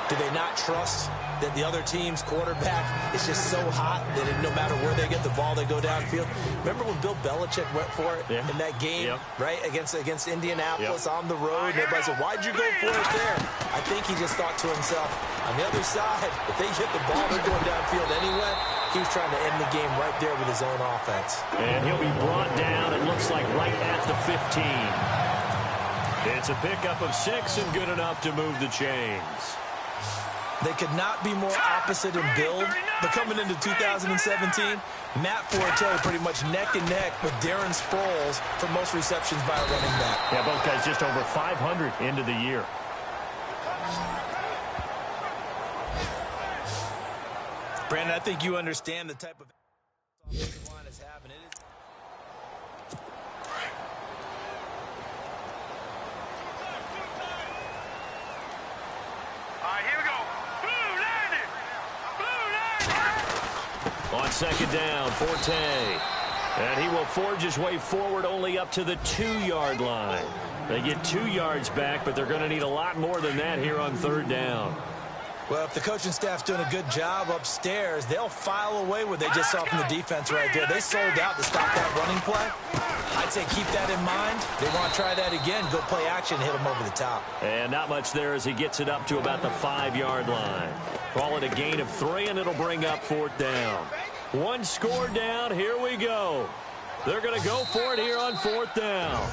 [SPEAKER 3] Do they not trust that the other team's quarterback is just so hot that no matter where they get the ball, they go downfield? Remember when Bill Belichick went for it in that game, right, against Indianapolis on the road? And everybody said, why'd you go for it there? I think he just thought to himself, on the other side, if they hit the ball, they're going downfield anyway. He was trying to end the game right there with his own offense.
[SPEAKER 2] And he'll be brought down, it looks like, right at the 15. It's a pickup of 6 and good enough to move the chains.
[SPEAKER 3] They could not be more opposite in build, but coming into 2017, Matt Forte pretty much neck and neck with Darren Sproles for most receptions by a running back.
[SPEAKER 2] Yeah, both guys just over 500 into the year.
[SPEAKER 3] Brandon, I think you understand the type of offensive line is having. It is.
[SPEAKER 2] On 2nd down, Forte. And he will forge his way forward only up to the 2-yard line. They get 2 yards back, but they're going to need a lot more than that here on 3rd down.
[SPEAKER 3] Well, if the coaching staff's doing a good job upstairs, they'll file away what they just saw from the defense right there. They sold out to stop that running play. I'd say keep that in mind. They want to try that again. Go play action, hit them over the top.
[SPEAKER 2] And not much there as he gets it up to about the 5-yard line. Call it a gain of 3, and it'll bring up 4th down. 1 score down. Here we go. They're going to go for it here on 4th down.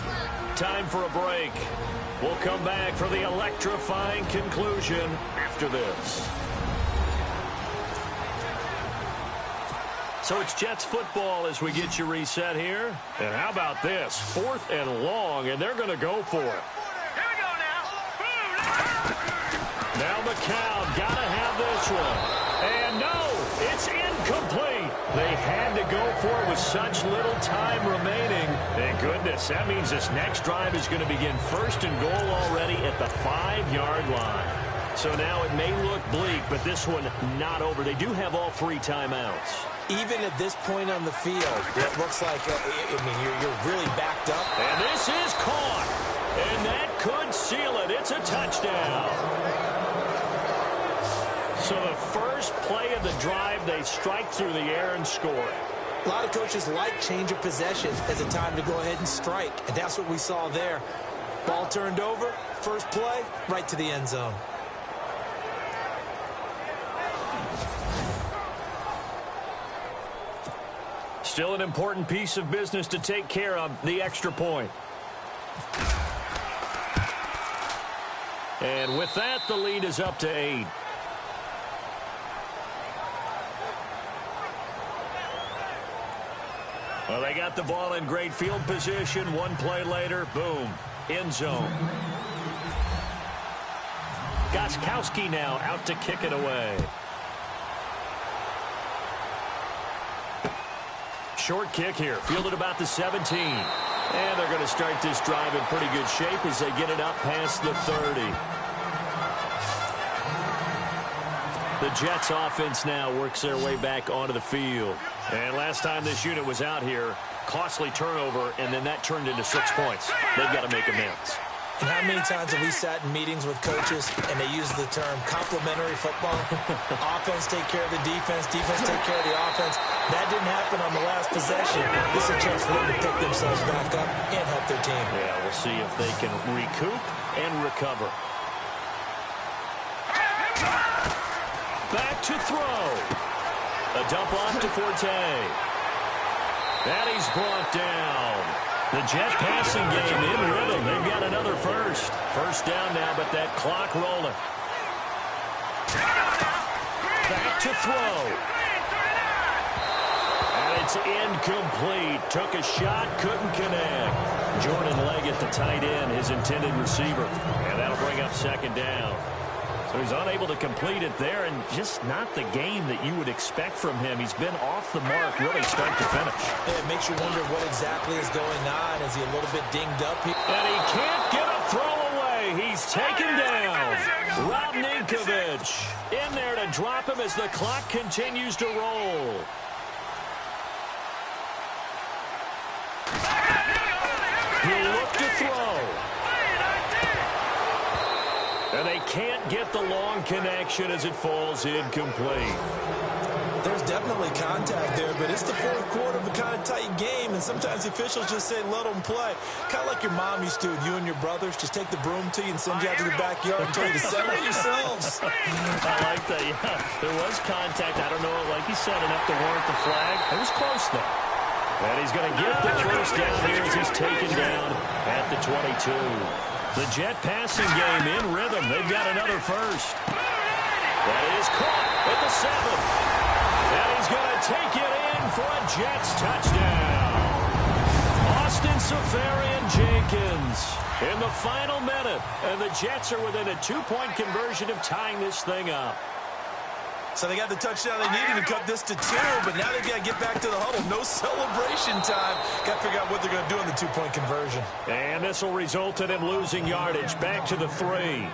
[SPEAKER 2] Time for a break. We'll come back for the electrifying conclusion after this. So it's Jets football as we get you reset here. And how about this? 4th and long, and they're going to go for it.
[SPEAKER 4] Here we go now.
[SPEAKER 2] Now McCown got to have this one. And no, it's incomplete. They had to go for it with such little time remaining. Thank goodness. That means this next drive is going to begin 1st and goal already at the 5-yard line. So now it may look bleak, but this one not over. They do have all 3 timeouts.
[SPEAKER 3] Even at this point on the field, it looks like, you're really backed up.
[SPEAKER 2] And this is caught. And that could seal it. It's a touchdown. So the first play of the drive, they strike through the air and score.
[SPEAKER 3] A lot of coaches like change of possession as a time to go ahead and strike, and that's what we saw there. Ball turned over, first play, right to the end zone.
[SPEAKER 2] Still an important piece of business to take care of, the extra point. And with that, the lead is up to 8. Well, they got the ball in great field position. One play later, boom, end zone. Gostkowski now out to kick it away. Short kick here, fielded about the 17. And they're going to start this drive in pretty good shape as they get it up past the 30. The Jets offense now works their way back onto the field. And last time this unit was out here, costly turnover, and then that turned into 6 points. They've got to make amends.
[SPEAKER 3] And how many times have we sat in meetings with coaches and they use the term complementary football? Offense take care of the defense, defense take care of the offense. That didn't happen on the last possession. This is a chance for them to pick themselves back up and help their team.
[SPEAKER 2] Yeah, we'll see if they can recoup and recover. Back to throw. A dump off to Forte. And he's brought down. The Jet passing game in rhythm. They've got another first. First down now, but that clock rolling. Back to throw. And it's incomplete. Took a shot, couldn't connect. Jordan Leggett, the tight end, his intended receiver. And that'll bring up second down. So he's unable to complete it there, and just not the game that you would expect from him. He's been off the mark really start to finish.
[SPEAKER 3] Yeah, it makes you wonder what exactly is going on. Is he a little bit dinged up?
[SPEAKER 2] And he can't get a throw away. He's taken down. Rob Ninkovich in there to drop him as the clock continues to roll. He'll look to throw. And they can't get the long connection as it falls incomplete.
[SPEAKER 3] There's definitely contact there, but it's the fourth quarter of a kind of tight game, and sometimes the officials just say, let them play. Kind of like your mom used to with you and your brothers. Just take the broom to you and send you out to the backyard and tell you to settle it yourselves.
[SPEAKER 2] I like that, yeah. There was contact. I don't know, like you said, enough to warrant the flag. It was close, though. And he's going to get the first down here as he's taken down at the 22. The Jet passing game in rhythm. They've got another first. That is caught at the 7. And he's going to take it in for a Jets touchdown. Austin Seferian-Jenkins in the final minute. And the Jets are within a 2-point conversion of tying this thing up.
[SPEAKER 3] So they got the touchdown they needed to cut this to 2, but now they've got to get back to the huddle. No celebration time. Got to figure out what they're going to do in the 2-point conversion.
[SPEAKER 2] And this will result in him losing yardage back to the 3.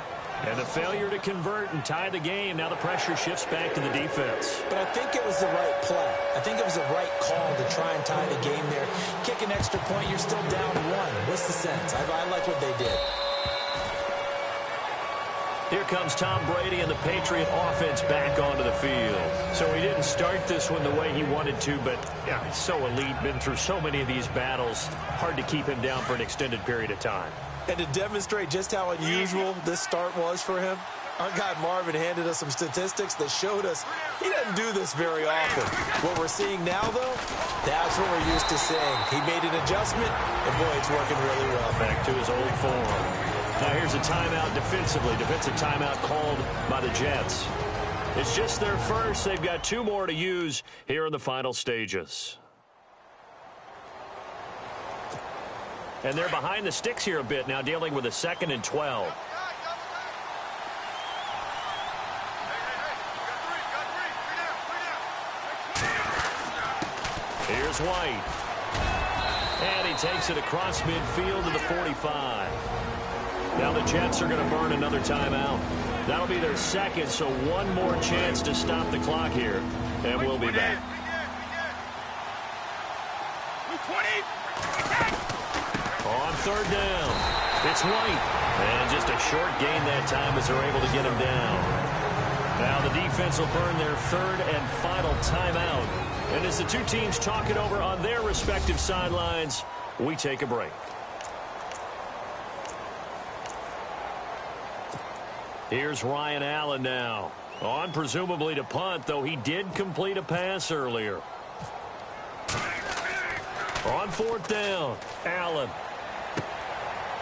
[SPEAKER 2] And the failure to convert and tie the game. Now the pressure shifts back to the defense.
[SPEAKER 3] But I think it was the right play. I think it was the right call to try and tie the game there. Kick an extra point, you're still down 1. What's the sense? I like what they did.
[SPEAKER 2] Here comes Tom Brady and the Patriot offense back onto the field. So he didn't start this one the way he wanted to, but yeah, he's so elite, been through so many of these battles. Hard to keep him down for an extended period of time.
[SPEAKER 3] And to demonstrate just how unusual this start was for him, our guy Marvin handed us some statistics that showed us he doesn't do this very often. What we're seeing now, though, that's what we're used to seeing. He made an adjustment, and boy, it's working really well.
[SPEAKER 2] Back to his old form. Now here's a timeout defensively. Defensive timeout called by the Jets. It's just their first. They've got 2 more to use here in the final stages. And they're behind the sticks here a bit now, dealing with a 2nd and 12. Here's White. And he takes it across midfield to the 45. Now the Jets are going to burn another timeout. That'll be their 2nd, so 1 more chance to stop the clock here. And we'll be back. On 3rd down, it's White. And just a short gain that time as they're able to get him down. Now the defense will burn their 3rd and final timeout. And as the 2 teams talk it over on their respective sidelines, we take a break. Here's Ryan Allen now. On presumably to punt, though he did complete a pass earlier. On 4th down, Allen.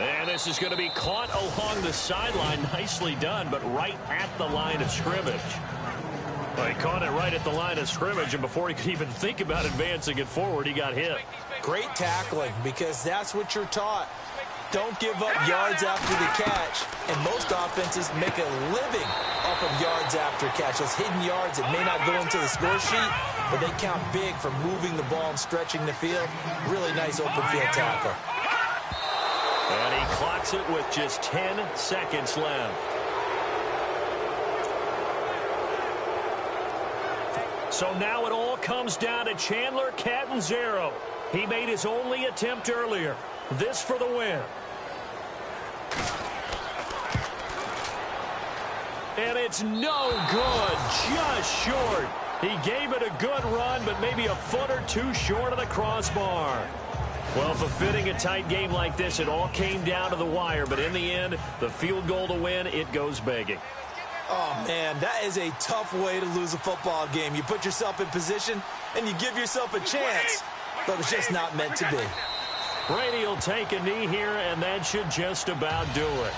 [SPEAKER 2] And this is going to be caught along the sideline. Nicely done, but right at the line of scrimmage. Well, he caught it right at the line of scrimmage, and before he could even think about advancing it forward, he got hit.
[SPEAKER 3] Great tackling, because that's what you're taught. Don't give up yards after the catch, and most offenses make a living off of yards after catch. Those hidden yards that may not go into the score sheet, but they count big for moving the ball and stretching the field. Really nice open field tackle.
[SPEAKER 2] And he clocks it with just 10 seconds left. So now it all comes down to Chandler Catanzaro. He made his only attempt earlier. This for the win. And it's no good, just short. He gave it a good run, but maybe a foot or two short of the crossbar. Well, befitting a tight game like this, it all came down to the wire, but in the end, the field goal to win, it goes begging.
[SPEAKER 3] Oh, man, that is a tough way to lose a football game. You put yourself in position, and you give yourself a chance, but it's just not meant to be.
[SPEAKER 2] Brady will take a knee here, and that should just about do it.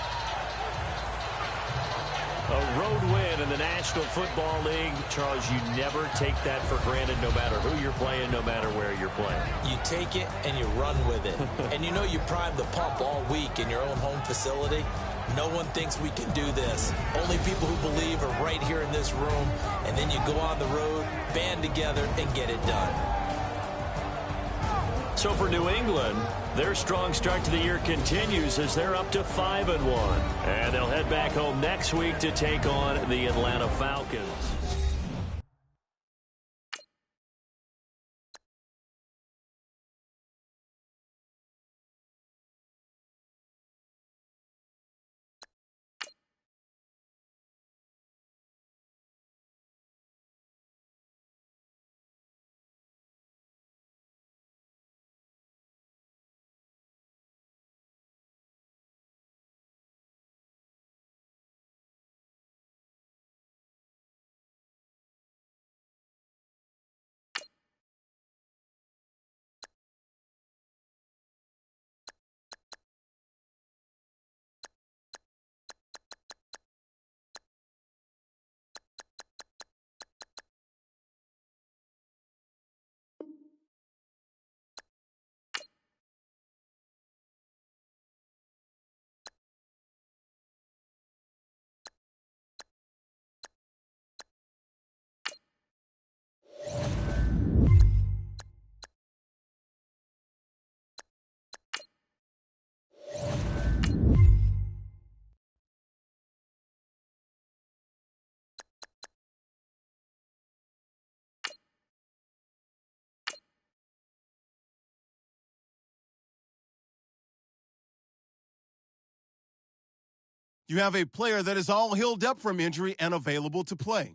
[SPEAKER 2] A road win in the National Football League. Charles, you never take that for granted no matter who you're playing, no matter where you're playing.
[SPEAKER 3] You take it and you run with it. And you know you primed the pump all week in your own home facility. No one thinks we can do this. Only people who believe are right here in this room. And then you go on the road, band together, and get it done.
[SPEAKER 2] So for New England, their strong start to the year continues as they're up to 5-1. And they'll head back home next week to take on the Atlanta Falcons.
[SPEAKER 1] You have a player that is all healed up from injury and available to play.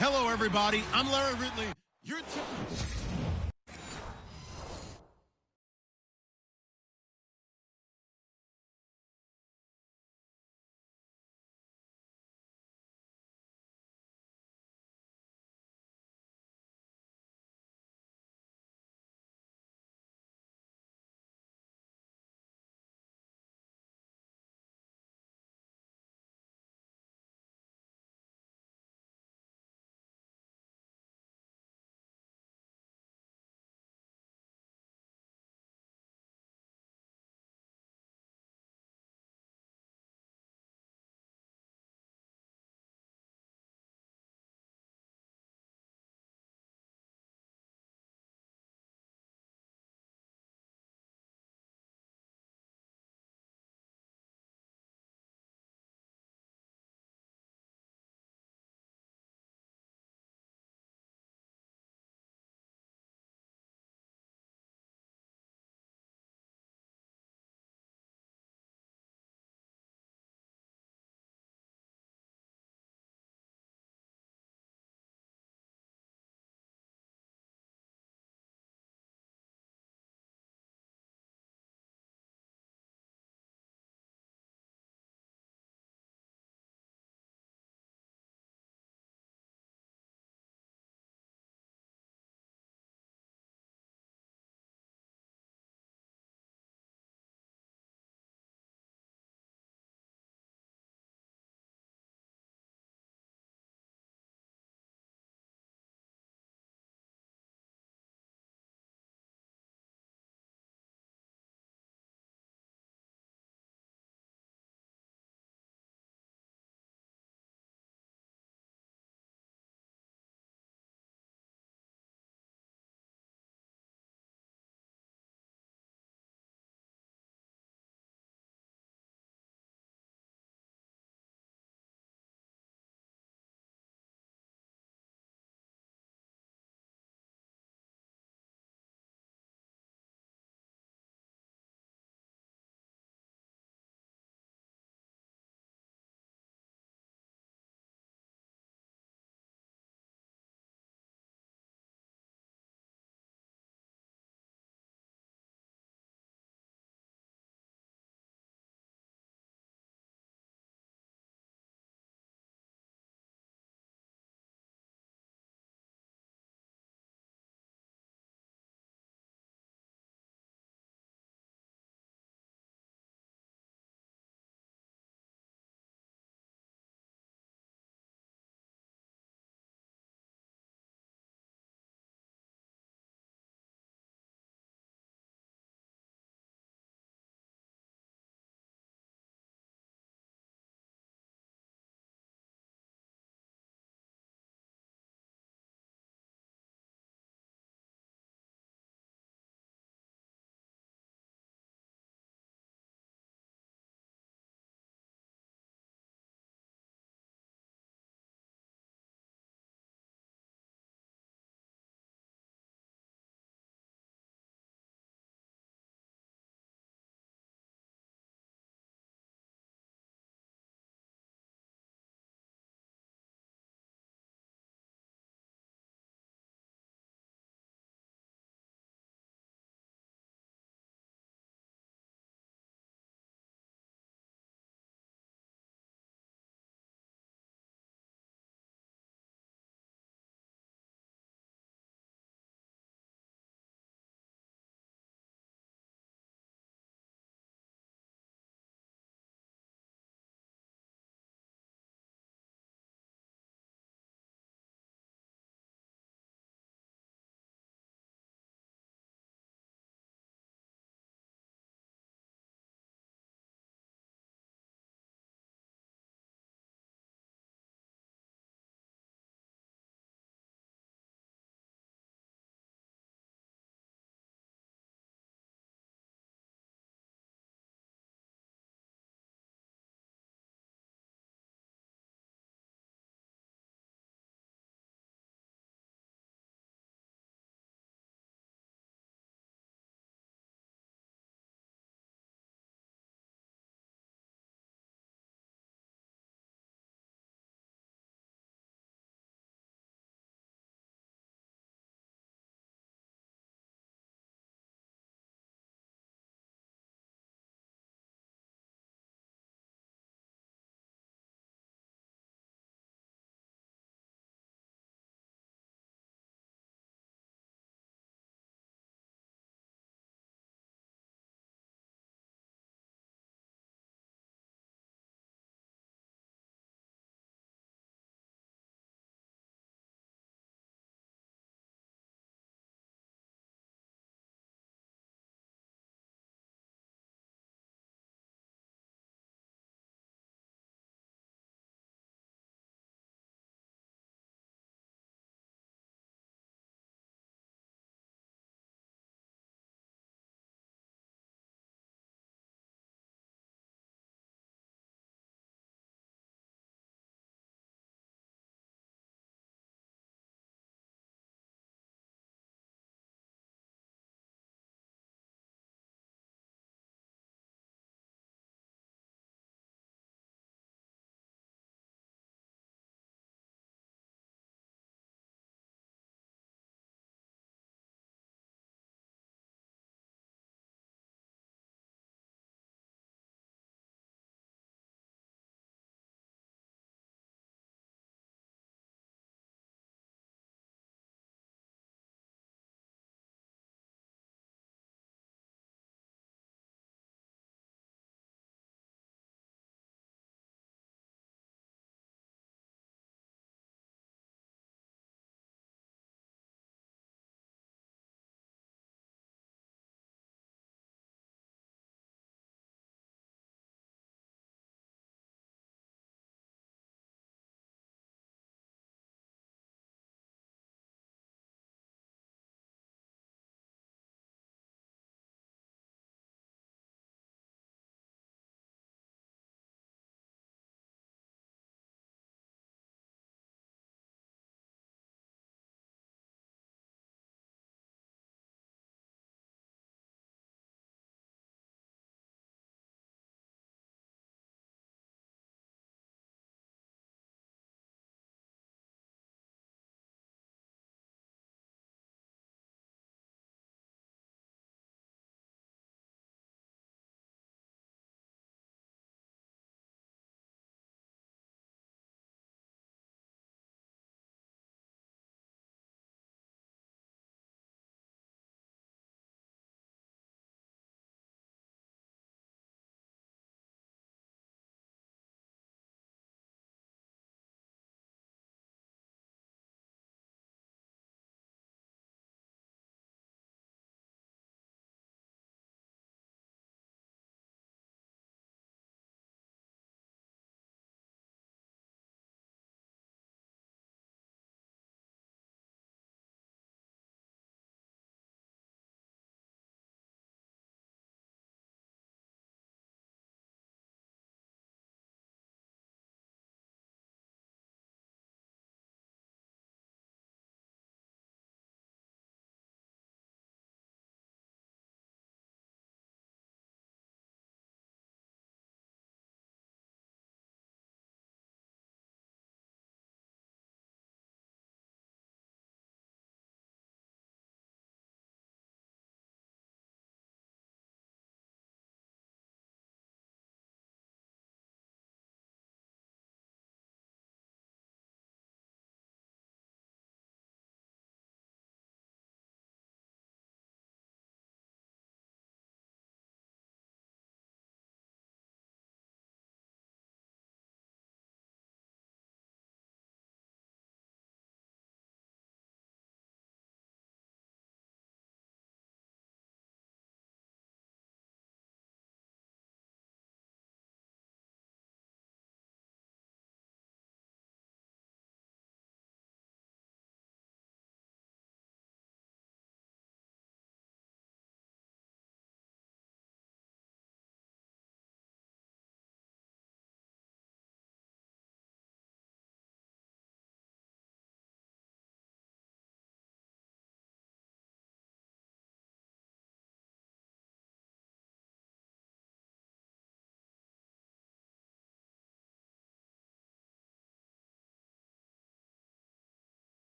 [SPEAKER 1] Hello, everybody. I'm Larry Ridley. You're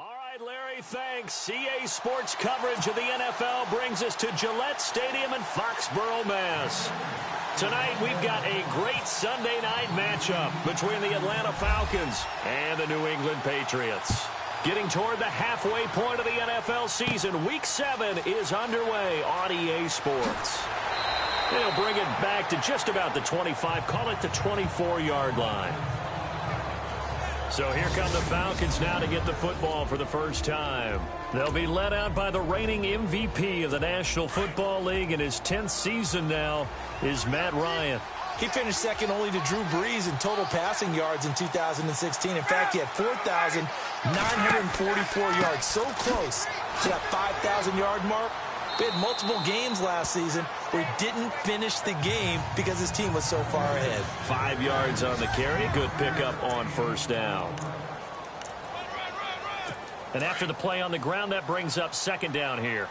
[SPEAKER 2] All right, Larry, thanks. EA Sports coverage of the NFL brings us to Gillette Stadium in Foxborough, Mass. Tonight, we've got a great Sunday night matchup between the Atlanta Falcons and the New England Patriots. Getting toward the halfway point of the NFL season, Week 7 is underway on EA Sports. They'll bring it back to just about the 25, call it the 24-yard line. So here come the Falcons now to get the football for the first time. They'll be led out by the reigning MVP of the National Football League in his 10th season now is Matt Ryan.
[SPEAKER 3] He finished second only to Drew Brees in total passing yards in 2016. In fact, he had 4,944 yards, so close to that 5,000-yard mark. We had multiple games last season where he didn't finish the game because his team was so far ahead.
[SPEAKER 2] 5 yards on the carry. Good pickup on first down. And after the play on the ground, that brings up second down here.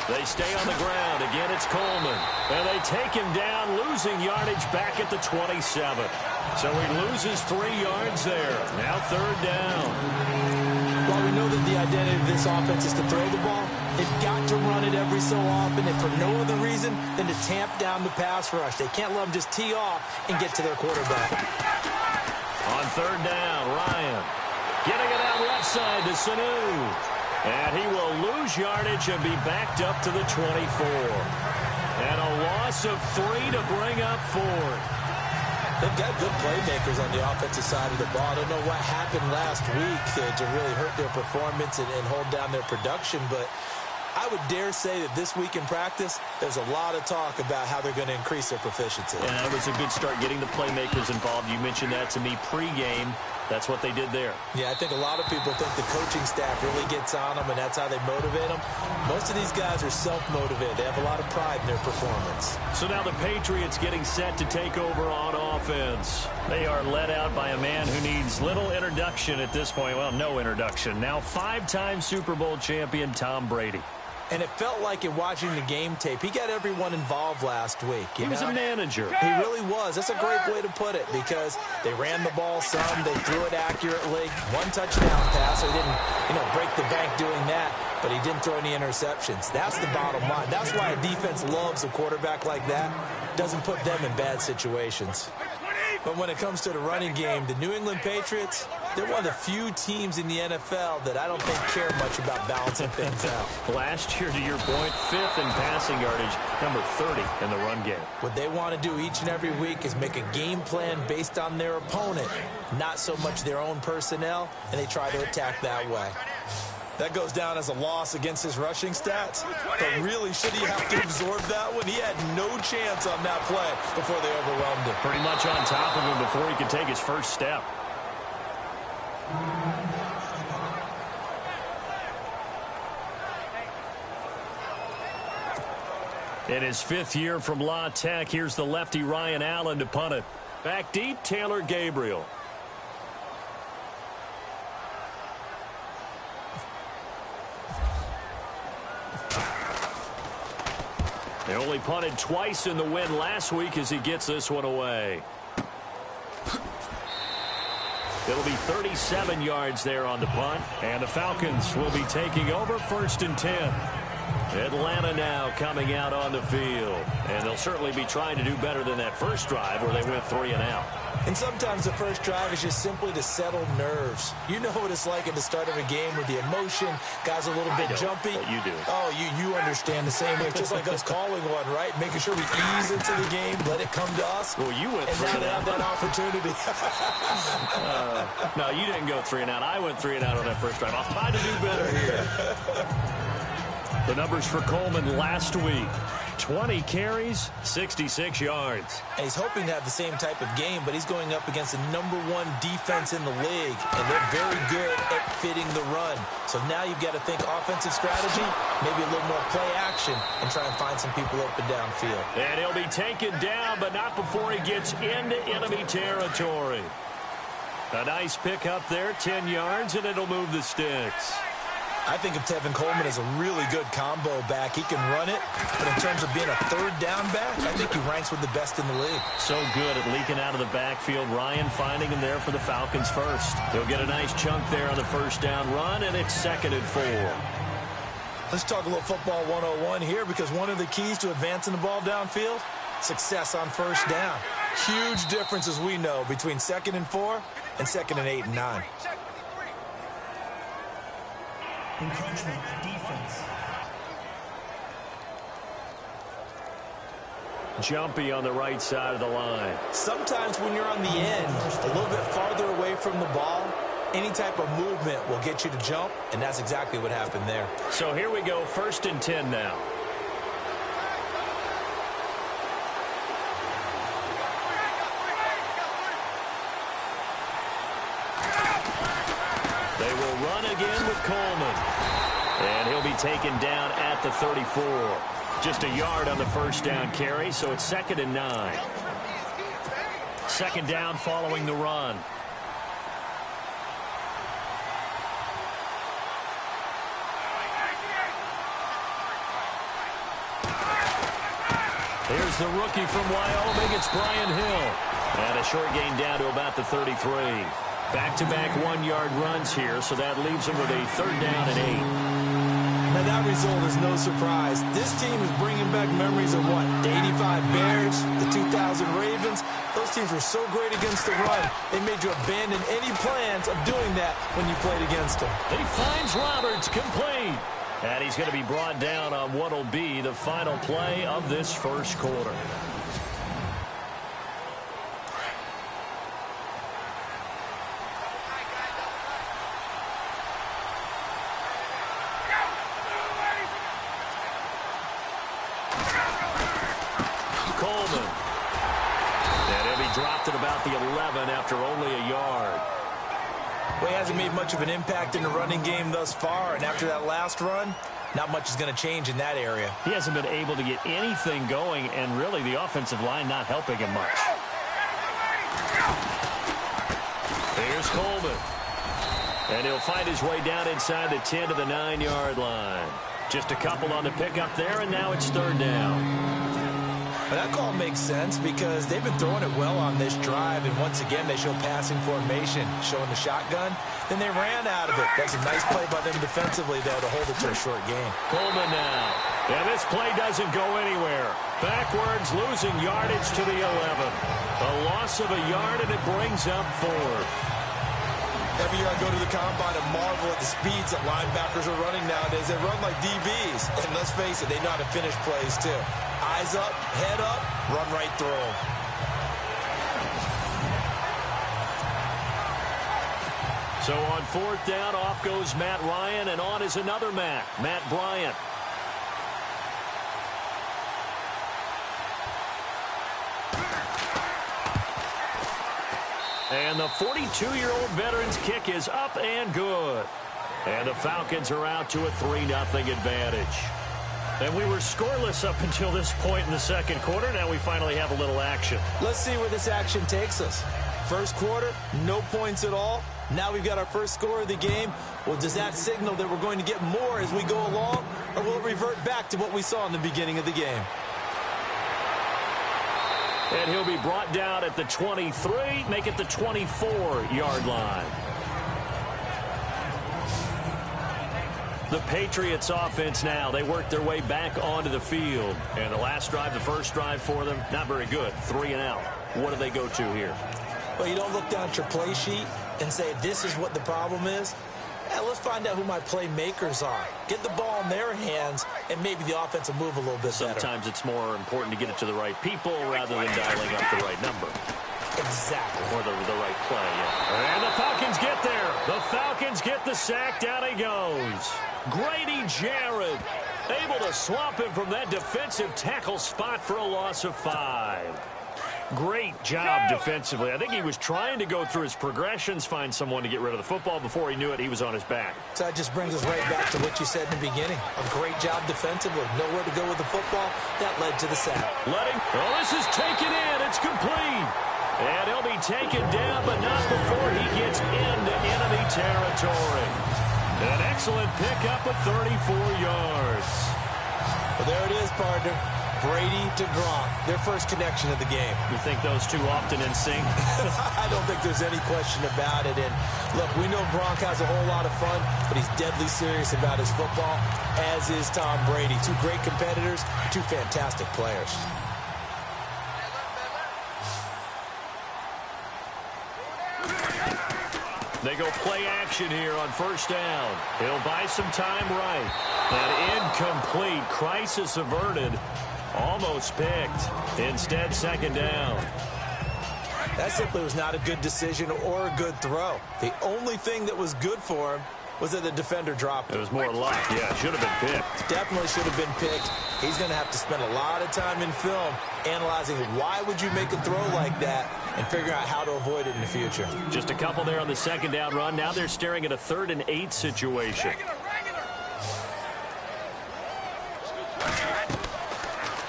[SPEAKER 2] They stay on the ground. Again, it's Coleman. And they take him down, losing yardage back at the 27. So he loses 3 yards there. Now third down.
[SPEAKER 3] While we know that the identity of this offense is to throw the ball, they've got to run it every so often, and for no other reason than to tamp down the pass rush. They can't let them just tee off and get to their quarterback.
[SPEAKER 2] On third down, Ryan getting it out left side to Sanu. And he will lose yardage and be backed up to the 24. And a loss of 3 to bring up 4.
[SPEAKER 3] They've got good playmakers on the offensive side of the ball. I don't know what happened last week to really hurt their performance and hold down their production, but I would dare say that this week in practice, there's a lot of talk about how they're going to increase their proficiency.
[SPEAKER 2] And that was a good start getting the playmakers involved. You mentioned that to me pregame. That's what they did there.
[SPEAKER 3] Yeah, I think a lot of people think the coaching staff really gets on them, and that's how they motivate them. Most of these guys are self-motivated. They have a lot of pride in their performance.
[SPEAKER 2] So now the Patriots getting set to take over on offense. They are led out by a man who needs little introduction at this point. Well, no introduction. Now 5-time Super Bowl champion Tom Brady.
[SPEAKER 3] And it felt like in watching the game tape, he got everyone involved last week.
[SPEAKER 2] He was a manager.
[SPEAKER 3] He really was. That's a great way to put it because they ran the ball some, they threw it accurately. 1 touchdown pass, so he didn't, break the bank doing that, but he didn't throw any interceptions. That's the bottom line. That's why a defense loves a quarterback like that. Doesn't put them in bad situations. But when it comes to the running game, the New England Patriots, they're one of the few teams in the NFL that I don't think care much about balancing things out.
[SPEAKER 2] Last year, to your point, 5th in passing yardage, number 30 in the run game.
[SPEAKER 3] What they want to do each and every week is make a game plan based on their opponent, not so much their own personnel, and they try to attack that way. That goes down as a loss against his rushing stats, but really, should he have to absorb that one? He had no chance on that play before they overwhelmed him.
[SPEAKER 2] Pretty much on top of him before he could take his first step. In his 5th year from La Tech, here's the lefty Ryan Allen to punt it. Back deep, Taylor Gabriel. They only punted twice in the win last week as he gets this one away. It'll be 37 yards there on the punt, and the Falcons will be taking over 1st and 10. Atlanta now coming out on the field, and they'll certainly be trying to do better than that first drive where they went 3 and out.
[SPEAKER 3] And sometimes the first drive is just simply to settle nerves. You know what it's like at the start of a game with the emotion, guys are a little bit jumpy.
[SPEAKER 2] You do.
[SPEAKER 3] Oh, you understand the same way. It's just like us calling one, right? Making sure we ease into the game, let it come to us.
[SPEAKER 2] Well, you went
[SPEAKER 3] and
[SPEAKER 2] 3
[SPEAKER 3] now
[SPEAKER 2] and
[SPEAKER 3] they
[SPEAKER 2] out.
[SPEAKER 3] have that opportunity.
[SPEAKER 2] No, you didn't go 3 and out. I went 3 and out on that first drive. I'll try to do better here. The numbers for Coleman last week. 20 carries, 66 yards.
[SPEAKER 3] And he's hoping to have the same type of game, but he's going up against the #1 defense in the league, and they're very good at fitting the run. So now you've got to think offensive strategy, maybe a little more play action, and try and find some people open downfield.
[SPEAKER 2] And he'll be taken down, but not before he gets into enemy territory. A nice pick up there, 10 yards, and it'll move the sticks.
[SPEAKER 3] I think of Tevin Coleman as a really good combo back. He can run it, but in terms of being a third down back, I think he ranks with the best in the league.
[SPEAKER 2] So good at leaking out of the backfield. Ryan finding him there for the Falcons first. He'll get a nice chunk there on the first down run, and it's 2nd and 4.
[SPEAKER 3] Let's talk a little football 101 here, because one of the keys to advancing the ball downfield, success on first down. Huge difference, as we know, between 2nd and 4 and 2nd and 8 and 9.
[SPEAKER 5] Encroachment defense.
[SPEAKER 2] Jumpy on the right side of the line.
[SPEAKER 3] Sometimes when you're on the end, a little bit farther away from the ball, any type of movement will get you to jump, and that's exactly what happened there.
[SPEAKER 2] So here we go, 1st and 10 now. They will run again with Coleman. And he'll be taken down at the 34. Just a yard on the first down carry, so it's 2nd and 9. 2nd down following the run. Here's the rookie from Wyoming. It's Brian Hill. And a short gain down to about the 33. Back-to-back 1-yard runs here, so that leaves him with a 3rd down and 8.
[SPEAKER 3] Now, that result is no surprise. This team is bringing back memories of what? The 85 Bears, the 2000 Ravens. Those teams were so great against the run, they made you abandon any plans of doing that when you played against them.
[SPEAKER 2] He finds Roberts, complete. And he's going to be brought down on what will be the final play of this first quarter. Coleman. And he'll be dropped at about the 11 after only a yard.
[SPEAKER 3] Well, he hasn't made much of an impact in the running game thus far, and after that last run, not much is going to change in that area.
[SPEAKER 2] He hasn't been able to get anything going, and really the offensive line not helping him much. Here's Coleman. And he'll find his way down inside the 10 to the 9-yard line. Just a couple on the pickup there, and now it's 3rd down.
[SPEAKER 3] But that call makes sense because they've been throwing it well on this drive, and once again they show passing formation, showing the shotgun. Then they ran out of it. That's a nice play by them defensively, though, to hold it to a short gain.
[SPEAKER 2] Coleman now. And this play doesn't go anywhere. Backwards, losing yardage to the 11. A loss of a yard, and it brings up 4th.
[SPEAKER 3] Every year I go to the combine and marvel at the speeds that linebackers are running nowadays. They run like DBs. And let's face it, they know how to finish plays, too. Eyes up, head up, run right through them.
[SPEAKER 2] So on 4th down, off goes Matt Ryan, and on is another Matt Bryant. And the 42-year-old veteran's kick is up and good. And the Falcons are out to a 3-0 advantage. And we were scoreless up until this point in the second quarter. Now we finally have a little action.
[SPEAKER 3] Let's see where this action takes us. First quarter, no points at all. Now we've got our first score of the game. Well, does that signal that we're going to get more as we go along, or will it revert back to what we saw in the beginning of the game?
[SPEAKER 2] And he'll be brought down at the 23, make it the 24-yard line. The Patriots offense now, they work their way back onto the field. And the last drive, the first drive for them, not very good. 3 and out. What do they go to here?
[SPEAKER 3] Well, you don't look down at your play sheet and say, this is what the problem is. Yeah, let's find out who my playmakers are. Get the ball in their hands, and maybe the offense will move a little bit better.
[SPEAKER 2] Sometimes it's more important to get it to the right people rather than dialing up the right number.
[SPEAKER 3] Exactly.
[SPEAKER 2] Or the right play, yeah. And the Falcons get there. The Falcons get the sack. Down he goes. Grady Jarrett able to swamp him from that defensive tackle spot for a loss of 5. Great job defensively. I think he was trying to go through his progressions, find someone to get rid of the football. Before he knew it, he was on his back.
[SPEAKER 3] So that just brings us right back to what you said in the beginning. A great job defensively. Nowhere to go with the football. That led to the sack.
[SPEAKER 2] This is taken in. It's complete. And he'll be taken down, but not before he gets into enemy territory. An excellent pickup of 34 yards.
[SPEAKER 3] Well, there it is, partner. Brady to Gronk, their first connection of the game.
[SPEAKER 2] You think those two often in sync?
[SPEAKER 3] I don't think there's any question about it. And look, we know Gronk has a whole lot of fun, but he's deadly serious about his football, as is Tom Brady. Two great competitors, two fantastic players.
[SPEAKER 2] They go play action here on first down. He'll buy some time right. And incomplete. Crisis averted. Almost picked. Instead, second down.
[SPEAKER 3] That simply was not a good decision or a good throw. The only thing that was good for him was that the defender dropped it.
[SPEAKER 2] It was more luck. Yeah, should have been picked.
[SPEAKER 3] Definitely should have been picked. He's going to have to spend a lot of time in film analyzing why would you make a throw like that and figuring out how to avoid it in the future.
[SPEAKER 2] Just a couple there on the second down run. Now they're staring at a 3rd and 8 situation.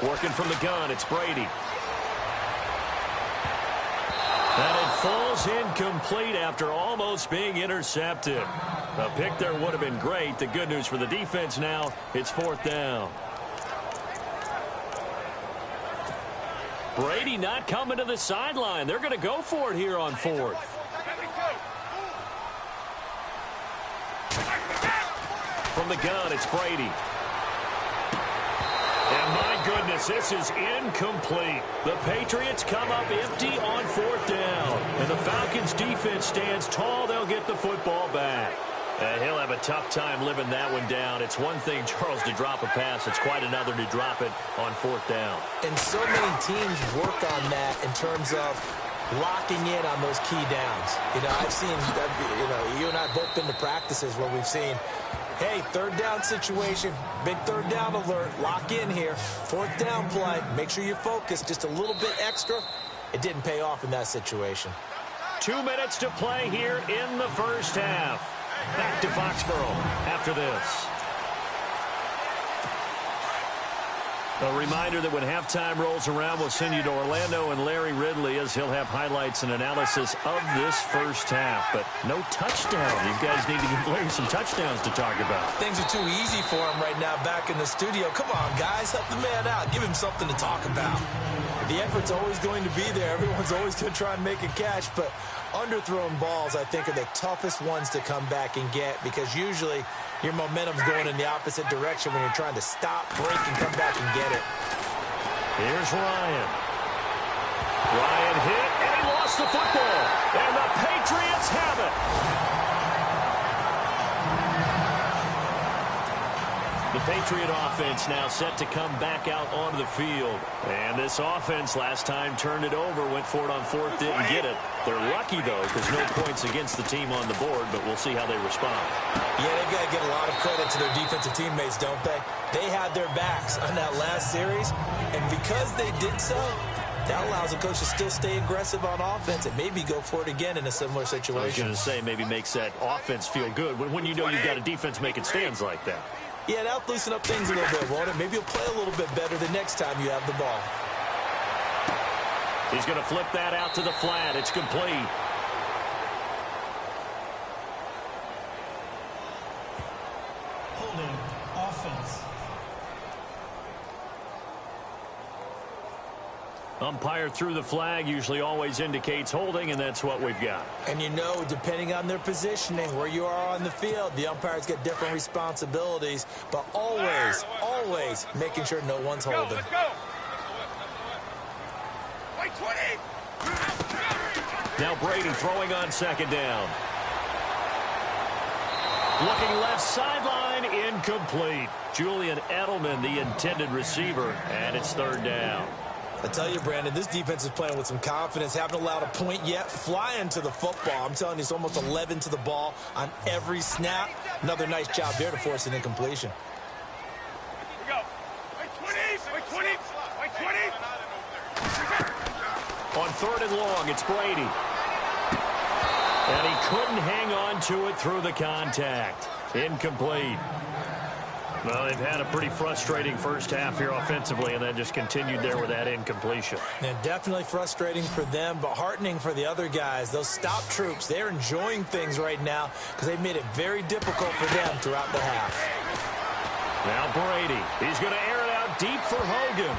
[SPEAKER 2] Working from the gun, it's Brady. And it falls incomplete after almost being intercepted. A pick there would have been great. The good news for the defense now, it's 4th down. Brady not coming to the sideline. They're going to go for it here on 4th. From the gun, it's Brady. And my goodness, this is incomplete. The Patriots come up empty on 4th down. And the Falcons defense stands tall. They'll get the football back. He'll have a tough time living that one down. It's one thing, Charles, to drop a pass. It's quite another to drop it on 4th down.
[SPEAKER 3] And so many teams work on that in terms of locking in on those key downs. You know, I've seen, you and I both been to practices where we've seen, hey, 3rd down situation, big 3rd down alert, lock in here. 4th down play, make sure you're focused just a little bit extra. It didn't pay off in that situation.
[SPEAKER 2] 2 minutes to play here in the first half. Back to Foxborough after this. A reminder that when halftime rolls around, we'll send you to Orlando and Larry Ridley as he'll have highlights and analysis of this first half. But no touchdown. You guys need to give Larry some touchdowns to talk about.
[SPEAKER 3] Things are too easy for him right now back in the studio. Come on, guys, help the man out. Give him something to talk about. The effort's always going to be there. Everyone's always going to try and make a catch, but underthrown balls, I think, are the toughest ones to come back and get because usually your momentum's going in the opposite direction when you're trying to stop, break, and come back and get it.
[SPEAKER 2] Here's Ryan. Ryan hit, and he lost the football. And the Patriots have it. The Patriot offense now set to come back out onto the field. And this offense last time turned it over, went for it on 4th, didn't get it. They're lucky, though, because no points against the team on the board, but we'll see how they respond.
[SPEAKER 3] Yeah, they've got to give a lot of credit to their defensive teammates, don't they? They had their backs on that last series, and because they did so, that allows the coach to still stay aggressive on offense and maybe go for it again in a similar situation.
[SPEAKER 2] I was going to say maybe makes that offense feel good when you know you've got a defense making stands like that.
[SPEAKER 3] Yeah, that'll loosen up things a little bit, won't it? Maybe you'll play a little bit better the next time you have the ball.
[SPEAKER 2] He's going to flip that out to the flat. It's complete.
[SPEAKER 5] Holding offense.
[SPEAKER 2] Umpire threw the flag, usually always indicates holding, and that's what we've got.
[SPEAKER 3] And you know, depending on their positioning, where you are on the field, the umpires get different responsibilities, but always making sure no one's holding.
[SPEAKER 4] Let's go. Wait, 20.
[SPEAKER 2] Now Brady throwing on second down. Looking left sideline, incomplete. Julian Edelman, the intended receiver, and it's 3rd down.
[SPEAKER 3] I tell you, Brandon, this defense is playing with some confidence. Haven't allowed a point yet. Flying to the football. I'm telling you, it's almost 11 to the ball on every snap. Another nice job there to force an incompletion.
[SPEAKER 4] We go. Wait, 20. Wait, 20. Wait, 20.
[SPEAKER 2] On 3rd and long, it's Brady. And he couldn't hang on to it through the contact. Incomplete. Well, they've had a pretty frustrating first half here offensively, and then just continued there with that incompletion.
[SPEAKER 3] And definitely frustrating for them, but heartening for the other guys. Those stop troops, they're enjoying things right now because they've made it very difficult for them throughout the half.
[SPEAKER 2] Now Brady. He's going to air it out deep for Hogan.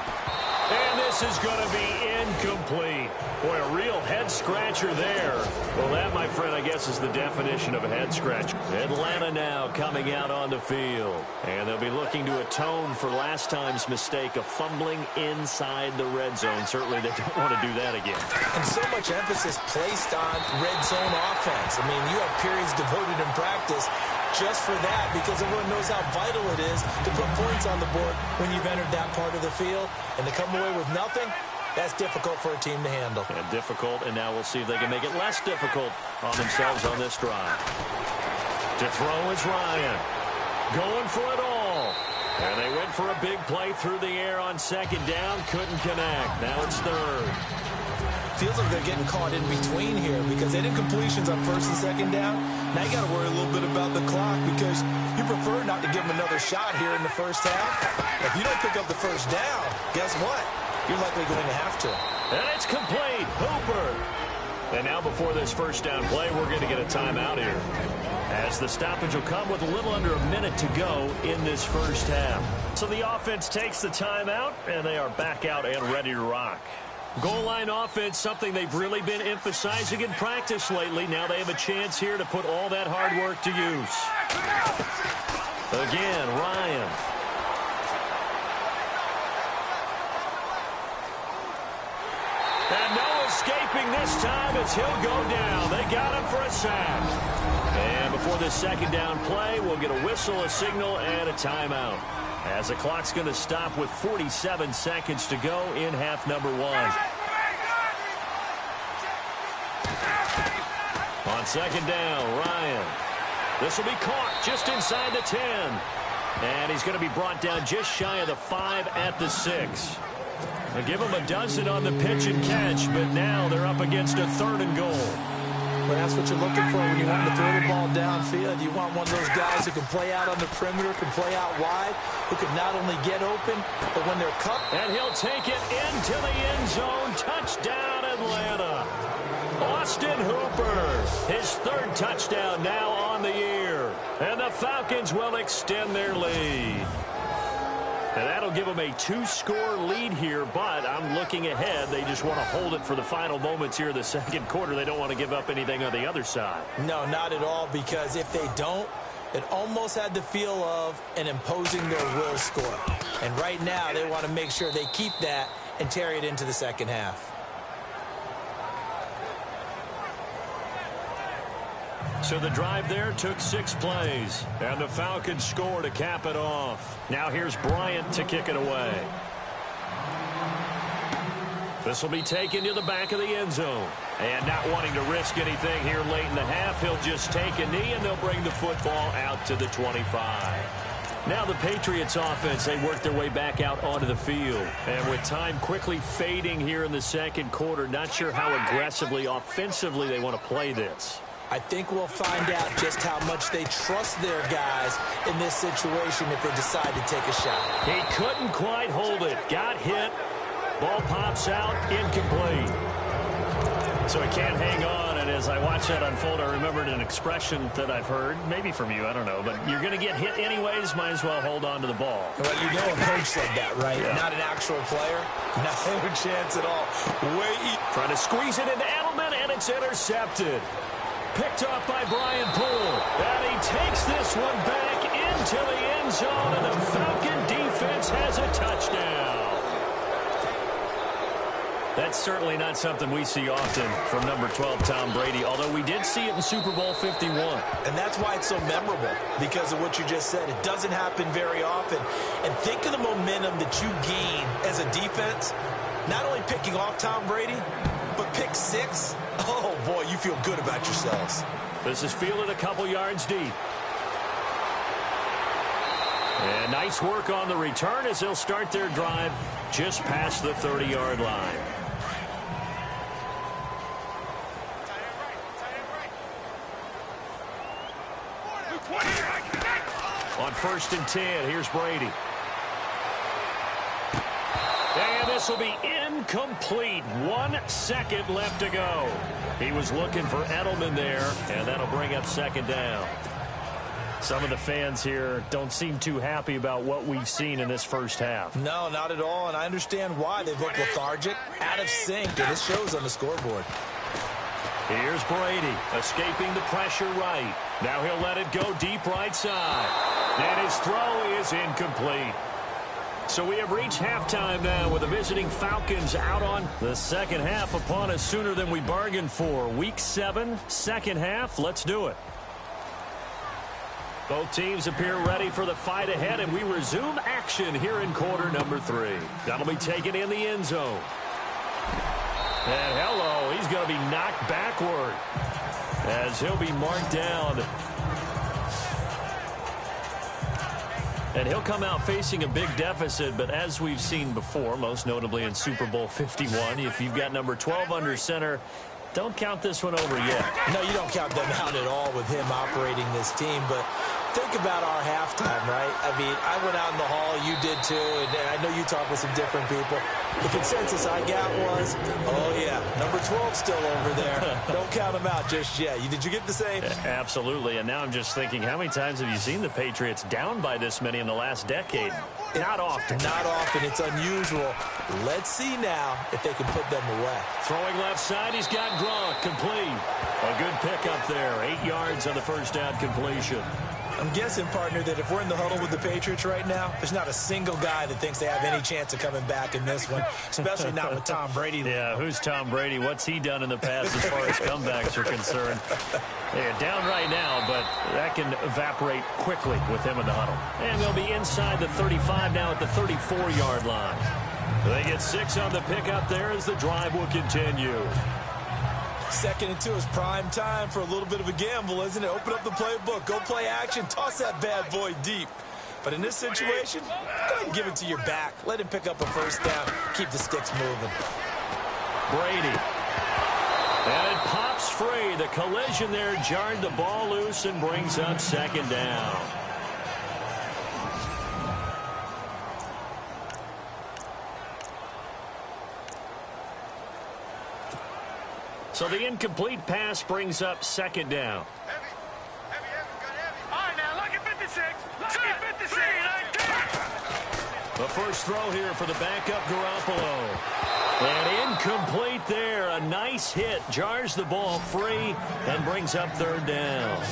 [SPEAKER 2] And this is going to be incomplete. Boy, a real head-scratcher there. Well, that, my friend, I guess is the definition of a head-scratcher. Atlanta now coming out on the field. And they'll be looking to atone for last time's mistake of fumbling inside the red zone. Certainly they don't want to do that again.
[SPEAKER 3] And so much emphasis placed on red zone offense. I mean, you have periods devoted in practice just for that, because everyone knows how vital it is to put points on the board when you've entered that part of the field. And to come away with nothing, that's difficult for a team to handle.
[SPEAKER 2] And difficult, and now we'll see if they can make it less difficult on themselves on this drive. To throw is Ryan. Going for it all. And they went for a big play through the air on second down. Couldn't connect. Now it's third.
[SPEAKER 3] Feels like they're getting caught in between here because they did completions on first and second down. Now you got to worry a little bit about the clock because you prefer not to give them another shot here in the first half. If you don't pick up the first down, guess what? You're likely going to have to.
[SPEAKER 2] And it's complete. Hooper. And now before this first down play, we're going to get a timeout here, as the stoppage will come with a little under a minute to go in this first half. So the offense takes the timeout, and they are back out and ready to rock. Goal line offense, something they've really been emphasizing in practice lately. Now they have a chance here to put all that hard work to use. Again, Ryan. And no escaping this time as he'll go down. They got him for a sack. And before this second down play, we'll get a whistle, a signal, and a timeout, as the clock's going to stop with 47 seconds to go in half number one. On second down, Ryan. This will be caught just inside the 10. And he's going to be brought down just shy of the 5 at the 6. They give him a dozen on the pitch and catch, but now they're up against a 3rd and goal.
[SPEAKER 3] Well, that's what you're looking for when you want to throw the ball downfield. You want one of those guys who can play out on the perimeter, can play out wide, who can not only get open, but when they're cut.
[SPEAKER 2] And he'll take it into the end zone. Touchdown, Atlanta. Austin Hooper, his 3rd touchdown now on the year. And the Falcons will extend their lead. And that'll give them a 2-score lead here, but I'm looking ahead. They just want to hold it for the final moments here in the second quarter. They don't want to give up anything on the other side.
[SPEAKER 3] No, not at all, because if they don't, it almost had the feel of an imposing their will score. And right now, they want to make sure they keep that and carry it into the second half.
[SPEAKER 2] So the drive there took 6 plays, and the Falcons score to cap it off. Now here's Bryant to kick it away. This will be taken to the back of the end zone. And not wanting to risk anything here late in the half, he'll just take a knee, and they'll bring the football out to the 25. Now the Patriots offense, they work their way back out onto the field. And with time quickly fading here in the second quarter, not sure how aggressively, offensively they want to play this.
[SPEAKER 3] I think we'll find out just how much they trust their guys in this situation if they decide to take a shot.
[SPEAKER 2] He couldn't quite hold it. Got hit. Ball pops out. Incomplete. So he can't hang on. And as I watch that unfold, I remembered an expression that I've heard, maybe from you, I don't know, but you're going to get hit anyways, might as well hold on to the ball.
[SPEAKER 3] Well, you know a coach said that, right?
[SPEAKER 2] Yeah.
[SPEAKER 3] Not an actual player. No chance at all.
[SPEAKER 2] Trying to squeeze it into Edelman, and it's intercepted. Picked off by Brian Poole. And he takes this one back into the end zone, and the Falcon defense has a touchdown. That's certainly not something we see often from number 12, Tom Brady, although we did see it in Super Bowl 51.
[SPEAKER 3] And that's why it's so memorable, because of what you just said. It doesn't happen very often. And think of the momentum that you gain as a defense, not only picking off Tom Brady, but pick 6. Oh, boy, you feel good about yourselves.
[SPEAKER 2] This is fielded a couple yards deep. And nice work on the return as they'll start their drive just past the 30-yard line. On 1st and 10, here's Brady. And this will be incomplete. 1 second left to go. He was looking for Edelman there, and that'll bring up 2nd down. Some of the fans here don't seem too happy about what we've seen in this first half.
[SPEAKER 3] No, not at all, and I understand why. They look lethargic, out of sync, and it shows on the scoreboard.
[SPEAKER 2] Here's Brady, escaping the pressure right. Now he'll let it go deep right side. And his throw is incomplete. So we have reached halftime now with the visiting Falcons out on the second half upon us sooner than we bargained for. Week 7, second half. Let's do it. Both teams appear ready for the fight ahead, and we resume action here in quarter number 3. That'll be taken in the end zone. And hello, he's going to be knocked backward as he'll be marked down. And he'll come out facing a big deficit, but as we've seen before, most notably in Super Bowl 51, if you've got number 12 under center, don't count this one over yet.
[SPEAKER 3] No, you don't count them out at all with him operating this team, but think about our halftime, right? I mean, I went out in the hall, you did too, and I know you talked with some different people. The consensus I got was, oh yeah, number 12's still over there. Don't count him out just yet. Did you get the same?
[SPEAKER 2] Absolutely, and now I'm just thinking, how many times have you seen the Patriots down by this many in the last decade? Not often.
[SPEAKER 3] Not often. It's unusual. Let's see now if they can put them away.
[SPEAKER 2] Throwing left side, he's got Gronk, complete. A good pickup there, 8 yards on the first down completion.
[SPEAKER 3] I'm guessing, partner, that if we're in the huddle with the Patriots right now, there's not a single guy that thinks they have any chance of coming back in this one, especially not with Tom Brady.
[SPEAKER 2] Yeah, who's Tom Brady? What's he done in the past as far as comebacks are concerned? They're down right now, but that can evaporate quickly with him in the huddle. And they'll be inside the 35 now at the 34-yard line. They get 6 on the pickup there as the drive will continue.
[SPEAKER 3] 2nd and 2 is prime time for a little bit of a gamble, isn't it? Open up the playbook, go play action, toss that bad boy deep. But in this situation, go ahead and give it to your back. Let him pick up a first down. Keep the sticks moving.
[SPEAKER 2] Brady. And it pops free. The collision there jarred the ball loose and brings up 2nd down. So the incomplete pass brings up 2nd down.
[SPEAKER 4] Heavy, got heavy. All right, now, look at 56. Look at 56.
[SPEAKER 2] The first throw here for the backup Garoppolo. And incomplete there. A nice hit. Jars the ball free and brings up 3rd down.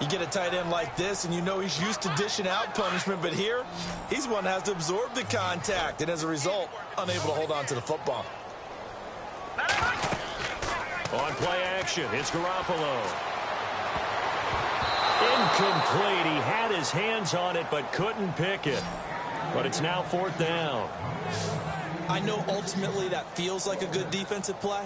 [SPEAKER 3] You get a tight end like this, and you know he's used to dishing out punishment, but here, he's one that has to absorb the contact, and as a result, unable to hold on to the football.
[SPEAKER 2] On play action, it's Garoppolo. Incomplete. He had his hands on it, but couldn't pick it. But it's now 4th down.
[SPEAKER 3] I know ultimately that feels like a good defensive play,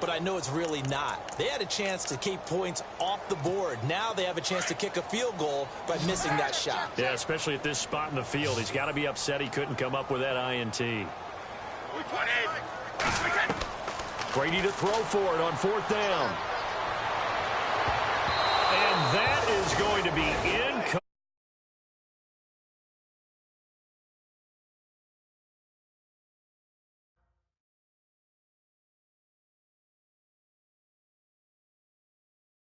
[SPEAKER 3] but I know it's really not. They had a chance to keep points off the board. Now they have a chance to kick a field goal by missing that shot.
[SPEAKER 2] Yeah, especially at this spot in the field. He's got to be upset he couldn't come up with that INT. Brady to throw for it on 4th down. And that is going to be incomplete.